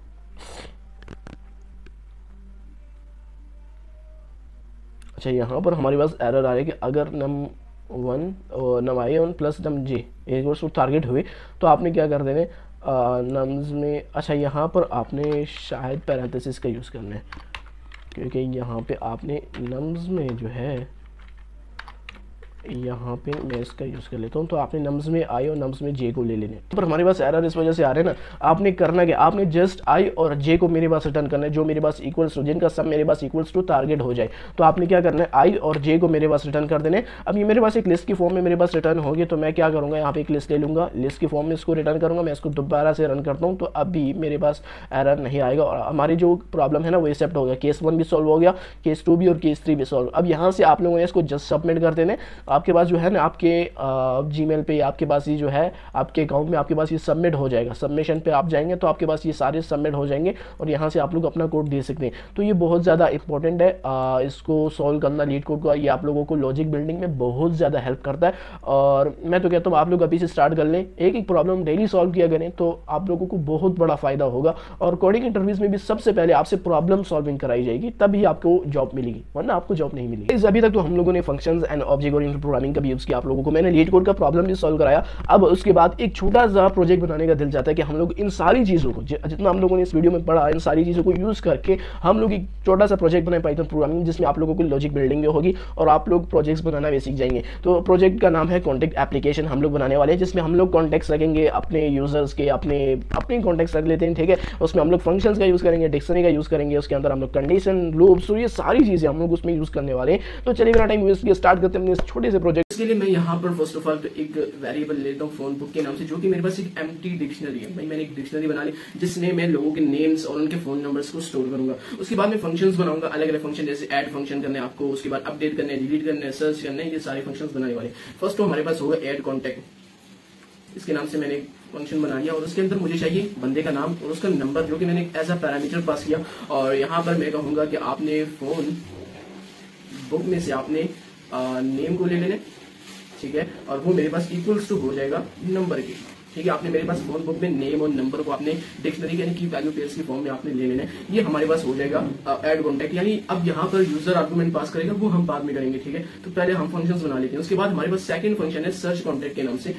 अच्छा, यहाँ पर हमारे पास एरर आ रहा है कि अगर नम आई वन प्लस नम जे एक टारगेट हुए तो आपने क्या कर देने नम्स में। अच्छा, यहाँ पर आपने शायद पैरेंथेसिस का यूज़ करना है, क्योंकि यहाँ पे आपने नम्स में जो है, यहाँ पे मैं इसका यूज़ कर लेता हूँ, तो आपने नम्स में आई और नम्स में जे को ले लेने। पर हमारे पास एरर इस वजह से आ रहे हैं ना, आपने करना क्या, आपने जस्ट आई और जे को मेरे पास रिटर्न करना है, जो मेरे पास इक्वल्स टू, जिनका सब मेरे पास इक्वल्स टू टारगेट हो जाए। तो आपने क्या करना है, आई और जे को मेरे पास रिटर्न कर देने। अब ये मेरे पास एक लिस्ट की फॉर्म में मेरे पास रिटर्न होगी, तो मैं क्या करूँगा, यहाँ पे एक लिस्ट ले लूँगा, लिस्ट की फॉर्म में इसको रिटर्न करूँगा। मैं इसको दोबारा से रन करता हूँ, तो अभी मेरे पास एरर नहीं आएगा और हमारी जो प्रॉब्लम है ना वो एक्सेप्ट हो गया। केस 1 भी सॉल्व हो गया, केस 2 भी और केस 3 भी सॉल्व। अब यहाँ से आप लोगों ने इसको जस्ट सबमिट कर देने। आपके पास जो है ना, आपके जीमेल पे आपके पास ये जो है आपके अकाउंट में आपके पास ये सबमिट हो जाएगा। सबमिशन पे आप जाएंगे तो आपके पास ये सारे सबमिट हो जाएंगे और यहाँ से आप लोग अपना कोड दे सकते हैं। तो ये बहुत ज़्यादा इंपॉर्टेंट है इसको सॉल्व करना, लीड कोड का। ये आप लोगों को लॉजिक बिल्डिंग में बहुत ज़्यादा हेल्प करता है और मैं तो कहता हूँ आप लोग अभी से स्टार्ट कर लें। एक एक प्रॉब्लम डेली सॉल्व किया करें तो आप लोगों को बहुत बड़ा फायदा होगा। और कोडिंग इंटरव्यूज में भी सबसे पहले आपसे प्रॉब्लम सॉल्विंग कराई जाएगी, तभी आपको जॉब मिलेगी, वरना आपको जॉब नहीं मिलेगी। अभी तक तो हम लोगों ने functions and object oriented programming का भी यूज़ किया। आप लोगों को मैंने लीड कोड का प्रॉब्लम भी सॉल्व कराया। अब उसके बाद एक छोटा सा प्रोजेक्ट बनाने का दिल चाहता है कि हम लोग इन सारी चीज़ों को, जितना हम लोगों ने इस वीडियो में पढ़ा, इन सारी चीज़ों को यूज़ करके हम लोग एक छोटा सा प्रोजेक्ट बनाए पाइथन प्रोग्रामिंग, जिसमें आप लोगों को लॉजिक बिल्डिंग भी होगी और आप लोग प्रोजेक्ट्स बनाना भी सीख जाएंगे। तो प्रोजेक्ट का नाम है कॉन्टेक्ट एप्लीकेशन। हम लोग बनाने वाले हैं जिसमें हम लोग कॉन्टेक्ट्स रखेंगे अपने यूजर्स के, अपने कॉन्टेक्ट्स रख लेते हैं, ठीक है। उसमें हम लोग फंक्शंस का यूज़ करेंगे, डिक्शनरी का यूज़ करेंगे, उसके अंदर हम लोग कंडीशन, लूप्स, तो ये सारी चीज़ें हम लोग उसमें यूज़ करने वाले हैं। तो चलिए बिना टाइम वेस्ट किए स्टार्ट करते हैं अपने छोटे से प्रोजेक्ट। इसके लिए मैं यहाँ पर फर्स्ट ऑफ ऑल तो एक वेरिएबल लेता हूँ फोन बुक के नाम से, जो कि मेरे पास एक एम्प्टी डिक्शनरी है। भाई मैंने एक डिक्शनरी बना ली जिसमें मैं लोगों के नेम्स और उनके फोन नंबर्स को स्टोर करूंगा। उसके बाद मैं फंक्शंस बनाऊंगा, अलग अलग फंक्शन, जैसे ऐड फंक्शन करने आपको, उसके बाद अपडेट करने, डिलीट करने, सर्च करने, ये सारे फंक्शंस बनाने वाले। फर्स्ट तो हमारे पास होगा ऐड कॉन्टैक्ट। इसके नाम से मैंने एक फंक्शन बना लिया और उसके अंदर मुझे चाहिए बंदे का नाम और उसका नंबर, जो कि मैंने एज अ पैरामीटर पास किया। और यहाँ पर मैं कहूंगा कि आपने फोन बुक में से आपने नेम को ले लेने, ठीक है, और वो मेरे पास इक्वल्स टू हो जाएगा नंबर के, ठीक है। आपने मेरे पास फोन बुक में नेम और नंबर को आपने डिक्शनरी यानी की वैल्यू पेयर्स की फॉर्म में आपने ले लेना। ये हमारे पास हो जाएगा ऐड कॉन्टैक्ट। यानी अब यहाँ पर यूजर आर्गुमेंट पास करेगा, वो हम बाद में करेंगे, ठीक है। तो पहले हम फंक्शंस बना लेते हैं। उसके बाद हमारे पास सेकंड फंक्शन है सर्च कॉन्टैक्ट के नाम से,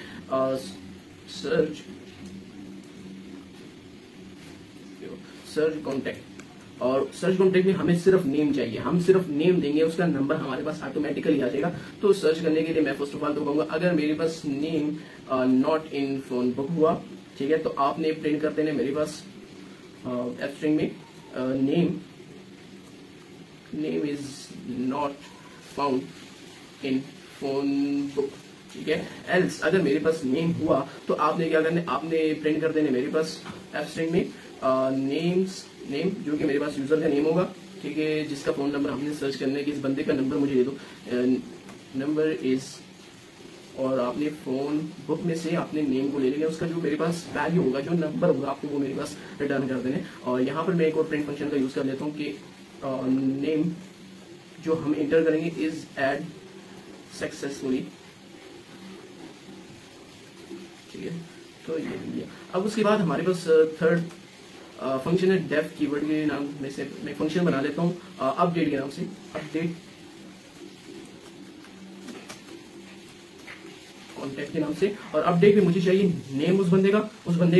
सर्च कॉन्टैक्ट। और सर्च कॉन्टैक्ट में हमें सिर्फ नेम चाहिए, हम सिर्फ नेम देंगे, उसका नंबर हमारे पास ऑटोमेटिकली आ जाएगा। तो सर्च करने के लिए मैं फर्स्ट ऑफ ऑल तो कहूंगा अगर मेरे पास name not in phone book हुआ, ठीक है, तो आपने प्रिंट कर देने मेरे पास स्ट्रिंग में name is not found in phone book, ठीक है। एल्स अगर मेरे पास नेम हुआ तो आपने क्या करना है, आपने प्रिंट कर देने मेरे पास स्ट्रिंग में नेम, जो कि मेरे पास यूजर का नेम होगा, ठीक है, जिसका फोन नंबर हमने सर्च करना है कि इस बंदे का नंबर मुझे दे दो, नंबर इज, और आपने फोन बुक में से आपने नेम को ले लिया, उसका जो मेरे पास वैल्यू होगा, जो नंबर होगा, आपको वो मेरे पास रिटर्न कर देने। और यहाँ पर मैं एक और प्रिंट फंक्शन का यूज कर लेता हूँ कि नेम जो हम इंटर करेंगे इज ऐड सक्सेसफुली, ठीक है। तो ये लिया। अब उसके बाद हमारे पास थर्ड फंक्शन है डेफ कीवर्ड के नाम में से मैं फंक्शन बना लेता हूँ अपडेट के नाम से, अपडेट कॉन्टैक्ट के नाम से। और अपडेट में मुझे चाहिए नेम उस बंदे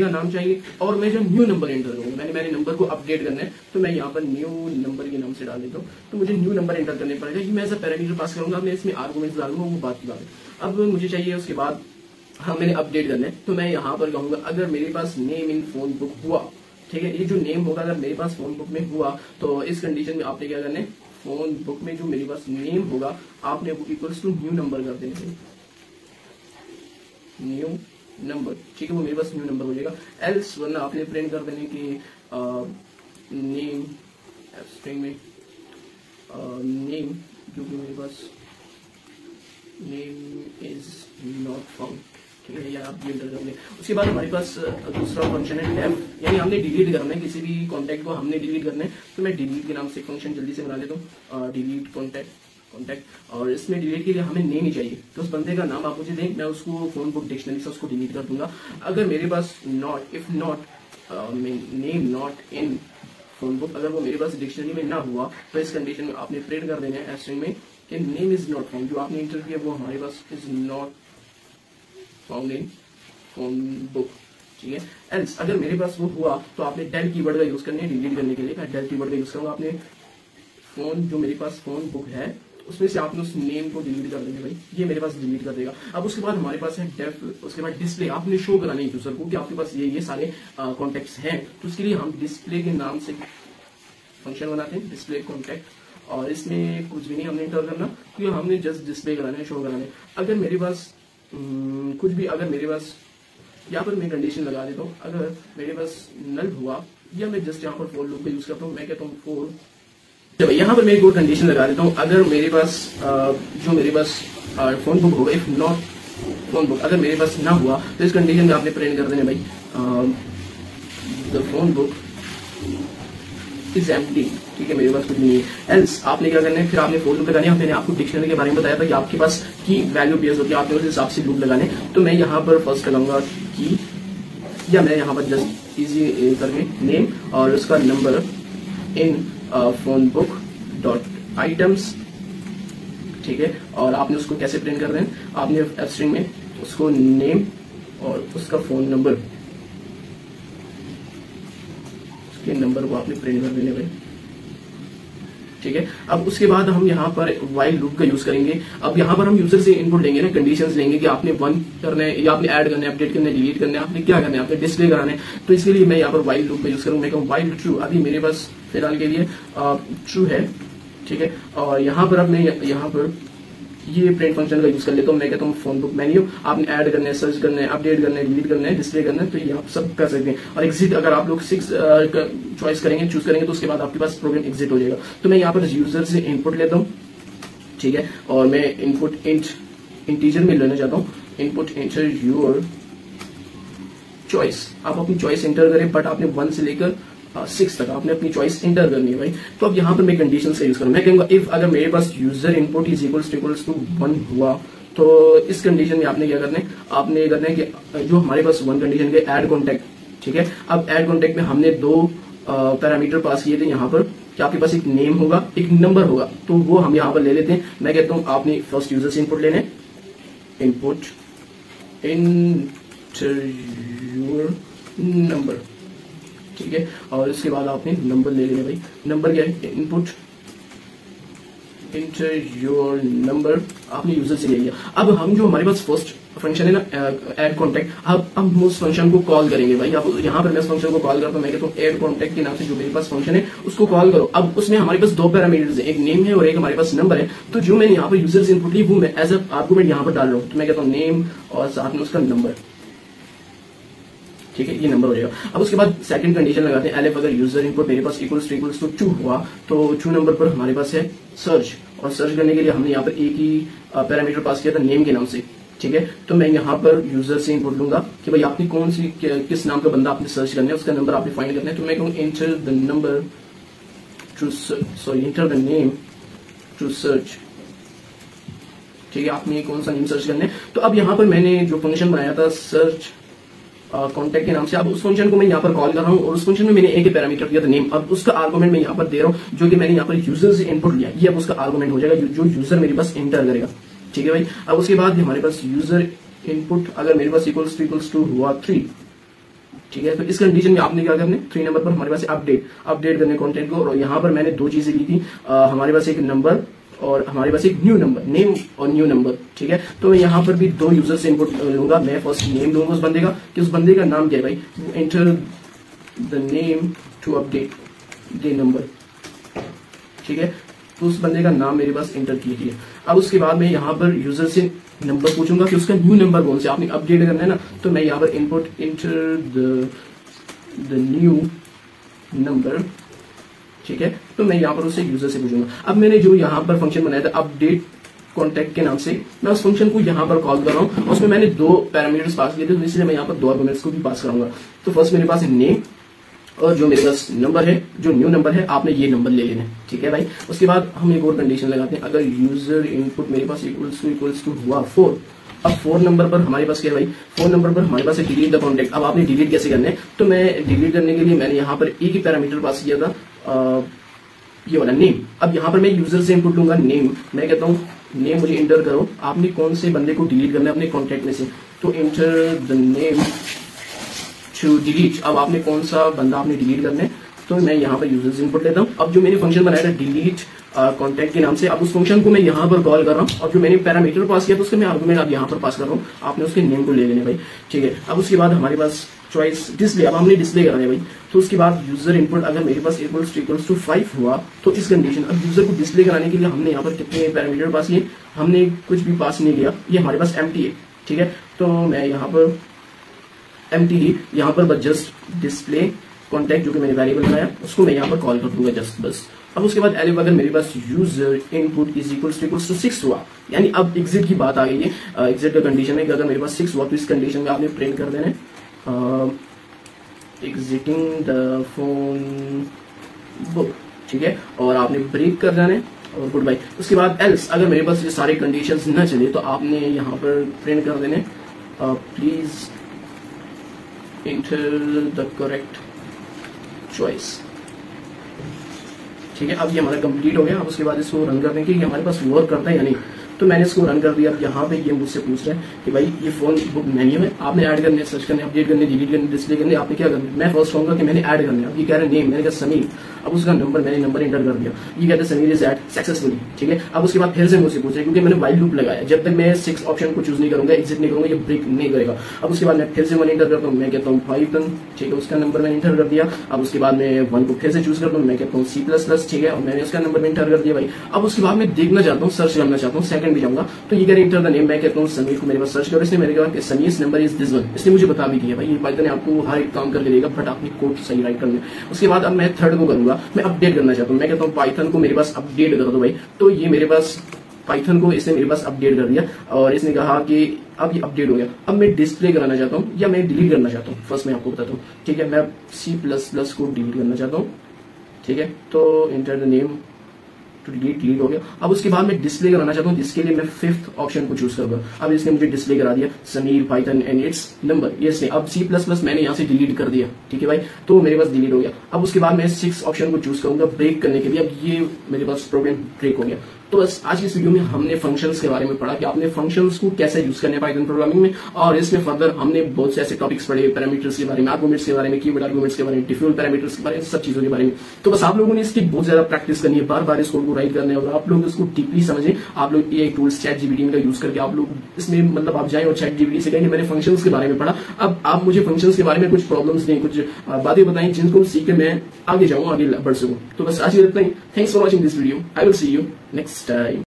का नाम चाहिए, और मैं जो न्यू नंबर एंटर करूंगा, मैंने नंबर को अपडेट करना है, तो मैं यहाँ पर न्यू नंबर के नाम से डाल देता हूँ। तो मुझे न्यू नंबर एंटर करने पड़ेगा, ये मैं एज अ पैरामीटर पास करूंगा, मैं इसमें आर्गुमेंट्स डालूंगा, वो बात की बात है। अब मुझे चाहिए उसके बाद मैंने अपडेट करना है, तो मैं यहाँ पर कहूंगा अगर मेरे पास नेम इन फोन बुक हुआ, ठीक है, ये जो नेम होगा अगर मेरे पास फोन बुक में हुआ, तो इस कंडीशन में आपने क्या करना है, फोन बुक में जो मेरे पास नेम होगा आपने वो इक्वल्स टू न्यू नंबर कर देना, न्यू नंबर, ठीक है, वो मेरे पास न्यू नंबर हो जाएगा। एल्स वरना आपने प्रिंट कर देने की नेम स्ट्रिंग में नेम, जो कि मेरे पास नेम इज नॉट फाउंड, ठीक है, या आप ये इंटर कर लें। उसके बाद हमारे पास दूसरा फंक्शन है डेफ, यानी हमने डिलीट करना है किसी भी कॉन्टैक्ट को, हमने डिलीट करना है। तो मैं डिलीट के नाम से फंक्शन जल्दी से बना लेता हूँ, डिलीट कॉन्टैक्ट, और इसमें डिलीट के लिए हमें नेम ही चाहिए। तो उस बंदे का नाम आप मुझे दें, मैं उसको फोन बुक डिक्शनरी से उसको डिलीट कर दूंगा। अगर मेरे पास not, if not name not in phone book, अगर वो मेरे पास डिक्शनरी में ना हुआ तो इस कंडीशन में आपने प्रिंट कर देना है स्ट्रिंग में कि नेम इज नॉट फाउंड, जो आपने इंटर किया वो हमारे पास is not found in phone book. ठीक है, एल्स अगर मेरे पास वो हुआ तो आपने डेल कीवर्ड का यूज करना है डिलीट करने के लिए। मैं डेल कीवर्ड का यूज करूंगा, आपने फोन जो मेरे पास फोन बुक है उसमें से आपने उस नेम को डिलीट कर देंगे भाई, ये मेरे पास डिलीट कर देगा। अब उसके बाद हमारे पास है डेफ, उसके बाद डिस्प्ले, आपने शो कराना है यूजर को कि आपके पास ये सारे कॉन्टेक्ट्स हैं। तो उसके लिए हम डिस्प्ले के नाम से फंक्शन बनाते हैं, डिस्प्ले कॉन्टेक्ट, और इसमें कुछ भी नहीं हमने इंटर करना, क्योंकि हमने जस्ट डिस्प्ले कराना है, शो कराना है। अगर मेरे पास कुछ भी, अगर मेरे पास यहाँ पर मैं कंडीशन लगा देता हूँ, अगर मेरे पास नल हुआ, या मैं जस्ट यहाँ पर फॉर लूप का यूज करता हूँ, मैं कहता हूँ फॉर, जब यहाँ पर मैं एक और कंडीशन लगा देता हूँ, अगर मेरे पास जो मेरे पास फोन बुक होगा, इफ नॉट फोन बुक, अगर मेरे पास ना हुआ तो इस कंडीशन में आपने प्रिंट कर देना भाई the phone book is empty. ठीक है, मेरे पास कुछ नहीं है। एल्स आपने क्या करना है, फिर आपने फोर लूप लगाने है। मैंने आपको डिक्शनरी के बारे में बताया था कि आपके पास की वैल्यू पेयर्स होती है, आपने उस हिसाब से लूप लगाने। तो मैं यहाँ पर फर्स्ट लगाऊंगा की, या मैं यहाँ पर जस्ट इजी करके नेम और उसका number in phone book dot items. ठीक है, और आपने उसको कैसे प्रिंट कर रहे हैं, आपने स्ट्रिंग में उसको नेम और उसका फोन नंबर, उसके नंबर को आपने प्रिंट कर देने भाई। ठीक है, अब उसके बाद हम यहाँ पर वाइल लूप का यूज करेंगे। अब यहाँ पर हम यूजर से इनपुट लेंगे ना, कंडीशंस लेंगे कि आपने 1 करना है, या आपने ऐड करना है, अपडेट करना है, डिलीट करना है, आपने क्या करना है, आपने डिस्प्ले कराना है। तो इसके लिए मैं यहाँ पर वाइल लूप का यूज करूंगा। मैं कहूँ वाइल ट्रू, अभी मेरे पास फिलहाल के लिए ट्रू है। ठीक है, और यहाँ पर अब मैं यहाँ पर ये प्रिंट फंक्शन का यूज कर लेता हूँ। मैं कहता हूँ फोन बुक मेन्यू, आपने ऐड करना है, सर्च करना है, अपडेट करना है, डिलीट करना है, डिस्प्ले करना है, तो ये आप सब कर सकते हैं। और एग्जिट अगर आप लोग 6 चॉइस करेंगे, चूज करेंगे, तो उसके बाद आपके पास प्रोग्राम एग्जिट हो जाएगा। तो मैं यहाँ पर यूजर से इनपुट लेता हूँ। ठीक है, और मैं इनपुट इंटीजर में लेना चाहता हूँ, इनपुट इंटर योर चॉइस। आप अपनी चॉइस इंटर करें, बट आपने 1 से लेकर 6 तक आपने अपनी चॉइस इंटर करनी है भाई। तो अब यहाँ पर मैं कंडीशन का यूज करूँ, मैं कहूँगा इफ अगर मेरे पास user input is equals to 1 हुआ, तो इस कंडीशन में आपने क्या करना है, आपने करना है कि जो हमारे पास 1 कंडीशन के ऐड कॉन्टेक्ट। ठीक है, अब ऐड कॉन्टेक्ट में हमने 2 पैरामीटर पास किए थे यहाँ पर, कि आपके पास एक नेम होगा, एक नंबर होगा, तो वो हम यहाँ पर ले लेते हैं। मैं कहता हूँ आपने फर्स्ट यूजर से इनपुट लेने, इनपुट इंटर योर नंबर। ठीक है, और इसके बाद आपने नंबर ले लेना भाई। नंबर क्या है, इनपुट इंटर योर नंबर, आपने यूजर से ले लिया। अब हम जो हमारे पास फर्स्ट फंक्शन है ना, ऐड कॉन्टेक्ट, अब हम उस फंक्शन को कॉल करेंगे भाई। अब यहाँ पर मैं उस फंक्शन को कॉल करता हूँ, मैं कहता हूँ ऐड कॉन्टेक्ट के नाम से जो मेरे पास फंक्शन है उसको कॉल करो। अब उसमें हमारे पास 2 पैरामीटर्स है, एक नेम है और एक हमारे पास नंबर है। तो जो मैंने यहाँ पर यूजर से इनपुट ली वो मैं एज अ आर्गुमेंट यहाँ पर डाल रहा हूँ। तो मैं कहता हूँ नेम और साथ में उसका नंबर। ठीक है, ये नंबर हो जाएगा। अब उसके बाद सेकंड कंडीशन लगाते हैं, एलएफ अगर यूजर इनपुट मेरे पास इक्वल्स टू ट्रू हुआ, तो ट्रू नंबर पर हमारे पास है सर्च, और सर्च करने के लिए हमने यहाँ पर एक ही पैरामीटर पास किया था नेम के नाम से। ठीक है, तो मैं यहाँ पर यूजर से इनपुट लूंगा कि भाई आपने कौन सी किस नाम का बंदा आपने सर्च करना है, उसका नंबर आपने फाइंड करना है। तो मैं कहूँ enter the number to enter the name to search. ठीक है, आपने कौन सा नेम सर्च करना है। तो अब यहाँ पर मैंने जो फंक्शन बनाया था सर्च कॉन्टेक्ट के नाम से, अब उस फंक्शन को मैं यहाँ पर कॉल कर रहा हूँ, और उस फंक्शन में मैंने एक पैरामीटर दिया था नेम। अब उसका आर्गुमेंट मैं यहाँ पर दे रहा हूँ, जो कि मैंने यहाँ पर यूजर से इनपुट लिया, ये अब उसका आर्गुमेंट हो जाएगा जो यूजर मेरे पास इंटर करेगा। ठीक है भाई, अब उसके बाद हमारे पास यूजर इनपुट अगर मेरे पास इक्वल्स टू हुआ 3। ठीक है, तो इस कंडीशन में आपने क्या करना है, 3 नंबर पर हमारे पास अपडेट करने कॉन्टेंट को। और यहाँ पर मैंने 2 चीजें ली थी, हमारे पास एक नंबर और हमारे पास एक न्यू नंबर, नेम और न्यू नंबर। ठीक है, तो मैं यहाँ पर भी 2 यूजर से इनपुट लूंगा। मैं फर्स्ट नेम लूंगा उस बंदे का, कि उस बंदे का नाम क्या है भाई, enter the name to update the number. ठीक है, तो उस बंदे का नाम मेरे पास एंटर कीजिए। अब उसके बाद मैं यहाँ पर यूजर से नंबर पूछूंगा कि उसका न्यू नंबर कौन सा आपने अपडेट करना है ना। तो मैं यहाँ पर input enter the new number. ठीक है, तो मैं यहाँ पर उससे यूजर से पूछूंगा। अब मैंने जो यहाँ पर फंक्शन बनाया था अपडेट कॉन्टैक्ट के नाम से मैं उस फंक्शन को यहाँ पर कॉल कर रहा हूँ। उसमें मैंने 2 पैरामीटर्स पास किए थे, तो इसलिए मैं यहाँ पर 2 आर्गुमेंट्स को भी पास कराऊंगा। तो फर्स्ट मेरे पास है नेम, और जो मेरे पास नंबर है, जो न्यू नंबर है, आपने ये नंबर ले लेना है, ठीक है भाई। उसके बाद हम एक और कंडीशन लगाते हैं, अगर यूजर इनपुट मेरे पास इक्वल्स टू हुआ 4, अब 4 नंबर पर हमारे पास क्या है भाई, 4 नंबर पर हमारे पास है डिलीट द कॉन्टैक्ट। अब आपने डिलीट कैसे करना है, तो मैं डिलीट करने के लिए मैंने यहाँ पर एक ही पैरामीटर पास किया था, ये वाला नेम। अब यहाँ पर मैं यूजर से इनपुट लूंगा नेम, मैं कहता हूँ नेम मुझे इंटर करो, आपने कौन से बंदे को डिलीट करना है अपने कॉन्टैक्ट में से, तो enter the name to delete. अब आपने कौन सा बंदा आपने डिलीट करना है, तो मैं यहाँ पर यूजर से इनपुट लेता हूँ। अब जो मैंने फंक्शन बनाया था डिलीट कॉन्टैक्ट के नाम से, अब उस फंक्शन को मैं यहाँ पर कॉल कर रहा हूँ, और जो मैंने पैरामीटर पास किया तो उसके मैं आर्गुमेंट अब यहाँ पर पास कर रहा हूँ, आपने उसके नेम को ले लेने भाई, ठीक है। अब उसके बाद हमारे पास चॉइस डिस्प्ले, अब हमने डिस्प्ले कराना है भाई, तो उसके बाद यूजर इनपुट अगर मेरे पास इक्वल्स टू 5 हुआ, तो इस कंडीशन, अब यूजर को डिस्प्ले कराने के लिए हमने यहाँ पर कितने पैरामीटर पास किए, हमने कुछ भी पास नहीं किया, ये हमारे पास एम्प्टी है, ठीक है। तो मैं यहाँ पर एम्प्टी ही यहाँ पर बस जस्ट डिस्प्ले कॉन्टैक्ट जो कि मैंने वेरिएबल बनाया उसको मैं यहाँ पर कॉल कर दूंगा जस्ट बस। अब उसके बाद एलिफ अगर मेरे पास user input is equals to 6 हुआ, यानी अब एग्जिट की बात आ गई है। एग्जिट का कंडीशन है कि अगर मेरे पास 6 हुआ तो इस कंडीशन में आपने प्रिंट कर देना है एग्जिटिंग द फोन बुक, ठीक है, और आपने ब्रेक कर जाना है और गुड बाय। उसके बाद एल्स अगर मेरे पास ये सारे कंडीशंस न चले तो आपने यहाँ पर प्रिंट कर देने please enter the correct choice, ठीक है। अब ये हमारा कंप्लीट हो गया। अब उसके बाद इसको रन करने के लिए हमारे पास वर्क करता है या नहीं, तो मैंने इसको रन कर दिया। अब यहाँ पे ये मुझसे पूछ रहा है कि भाई ये फोन बुक मेन्यू में आपने ऐड करने, सर्च करने, अपडेट करने, डिलीट करने, डिस्प्ले करने, आपने क्या करना है, मैं फर्स्ट कहूंगा कि मैंने ऐड करना है। अब ये कह रहे नेम, मैंने कहा समीर, अब उसका नंबर, मैंने नंबर एंटर कर दिया, ये कहते हैं समीर इज ऐड सक्सेसफुली, ठीक है। अब उसके बाद फिर से मुझसे पूछ रहे क्योंकि मैंने वाइल लूप लगाया, जब तक मैं 6 ऑप्शन को चूज नहीं करूंगा, एग्जिट नहीं करूंगा, ये ब्रेक नहीं करेगा। अब उसके बाद मैं फिर से 1 एंटर करता हूँ, मैं कहता हूँ पाइथन, ठीक है, उसका नंबर मैंने एंटर कर दिया। अब उसके बाद मैं 1 को फिर से चूज करता हूँ, मैं कहता हूँ C++, ठीक है, और मैंने उसका नंबर एंटर कर दिया भाई। अब उसके बाद मैं देखना चाहता हूँ, सर्च करना चाहता हूँ, सेकंड भी जाऊंगा, तो ये इंटर द नेम, मैं कहता हूँ समीर को मेरे पास सर्च करो, इसने मेरे कहा Sameer number is this one, इसने मुझे बता भी दिया भाई, ये पाइथन ने आपको हर एक काम करके देगा, बट आपने कोड सही राइट करना है। उसके बाद अब मैं थर्ड को करूंगा, मैं अपडेट करना चाहता हूँ, मैं कहता हूँ पाइथन को मेरे पास अपडेट कर दो भाई, तो ये मेरे पास पाइथन को इसने मेरे पास अपडेट कर दिया और इसने कहा कि अब ये अपडेट हो गया। अब मैं डिस्प्ले कराना चाहता हूँ या मैं डिलीट करना चाहता हूँ, फर्स्ट मैं आपको बताता हूँ, ठीक है। मैं C++ को डिलीट करना चाहता हूँ, ठीक है, तो enter the name to delete हो गया। अब उसके बाद मैं डिस्प्ले कराना चाहता हूँ, जिसके लिए मैं 5th ऑप्शन को चूज करूंगा। अब इसने मुझे डिस्प्ले करा दिया Sameer Python and it's number, ये इसने। अब C++ मैंने यहाँ से डिलीट कर दिया, ठीक है भाई, तो मेरे पास डिलीट हो गया। अब उसके बाद मैं 6 ऑप्शन को चूज करूंगा ब्रेक करने के लिए, अब ये मेरे पास प्रोग्राम ब्रेक हो गया। तो बस आज की इस वीडियो में हमने फंक्शंस के बारे में पढ़ा कि आपने फंक्शंस को कैसे यूज करने पाइथन प्रोग्रामिंग में, और इसमें फर्दर हमने बहुत से ऐसे टॉपिक्स पढ़े, पैरामीटर्स के बारे में, आर्गुमेंट्स के बारे में, कीवर्ड आर्गुमेंट्स के बारे में, डिफॉल्ट पैरामीटर्स के बारे में, सब चीजों के बारे में। तो बस आप लोगों ने इसकी बहुत ज्यादा प्रैक्टिस करनी है, बार बार इस कोड को राइट करना है, और आप लोग इसको डीपली समझें। आप लोग ये टूल्स ChatGPT का यूज करके आप लोग इसमें मतलब आप जाएं और ChatGPT से कहें मैंने फंक्शंस के बारे में पढ़ा, अब आप मुझे फंक्शंस के बारे में कुछ प्रॉब्लम्स दें, कुछ बातें बताएं जिनको सीख के मैं आगे जाऊं, आगे बढ़ सकूं। तो बस आज इतना ही। Thanks for watching this video, I will see you next time.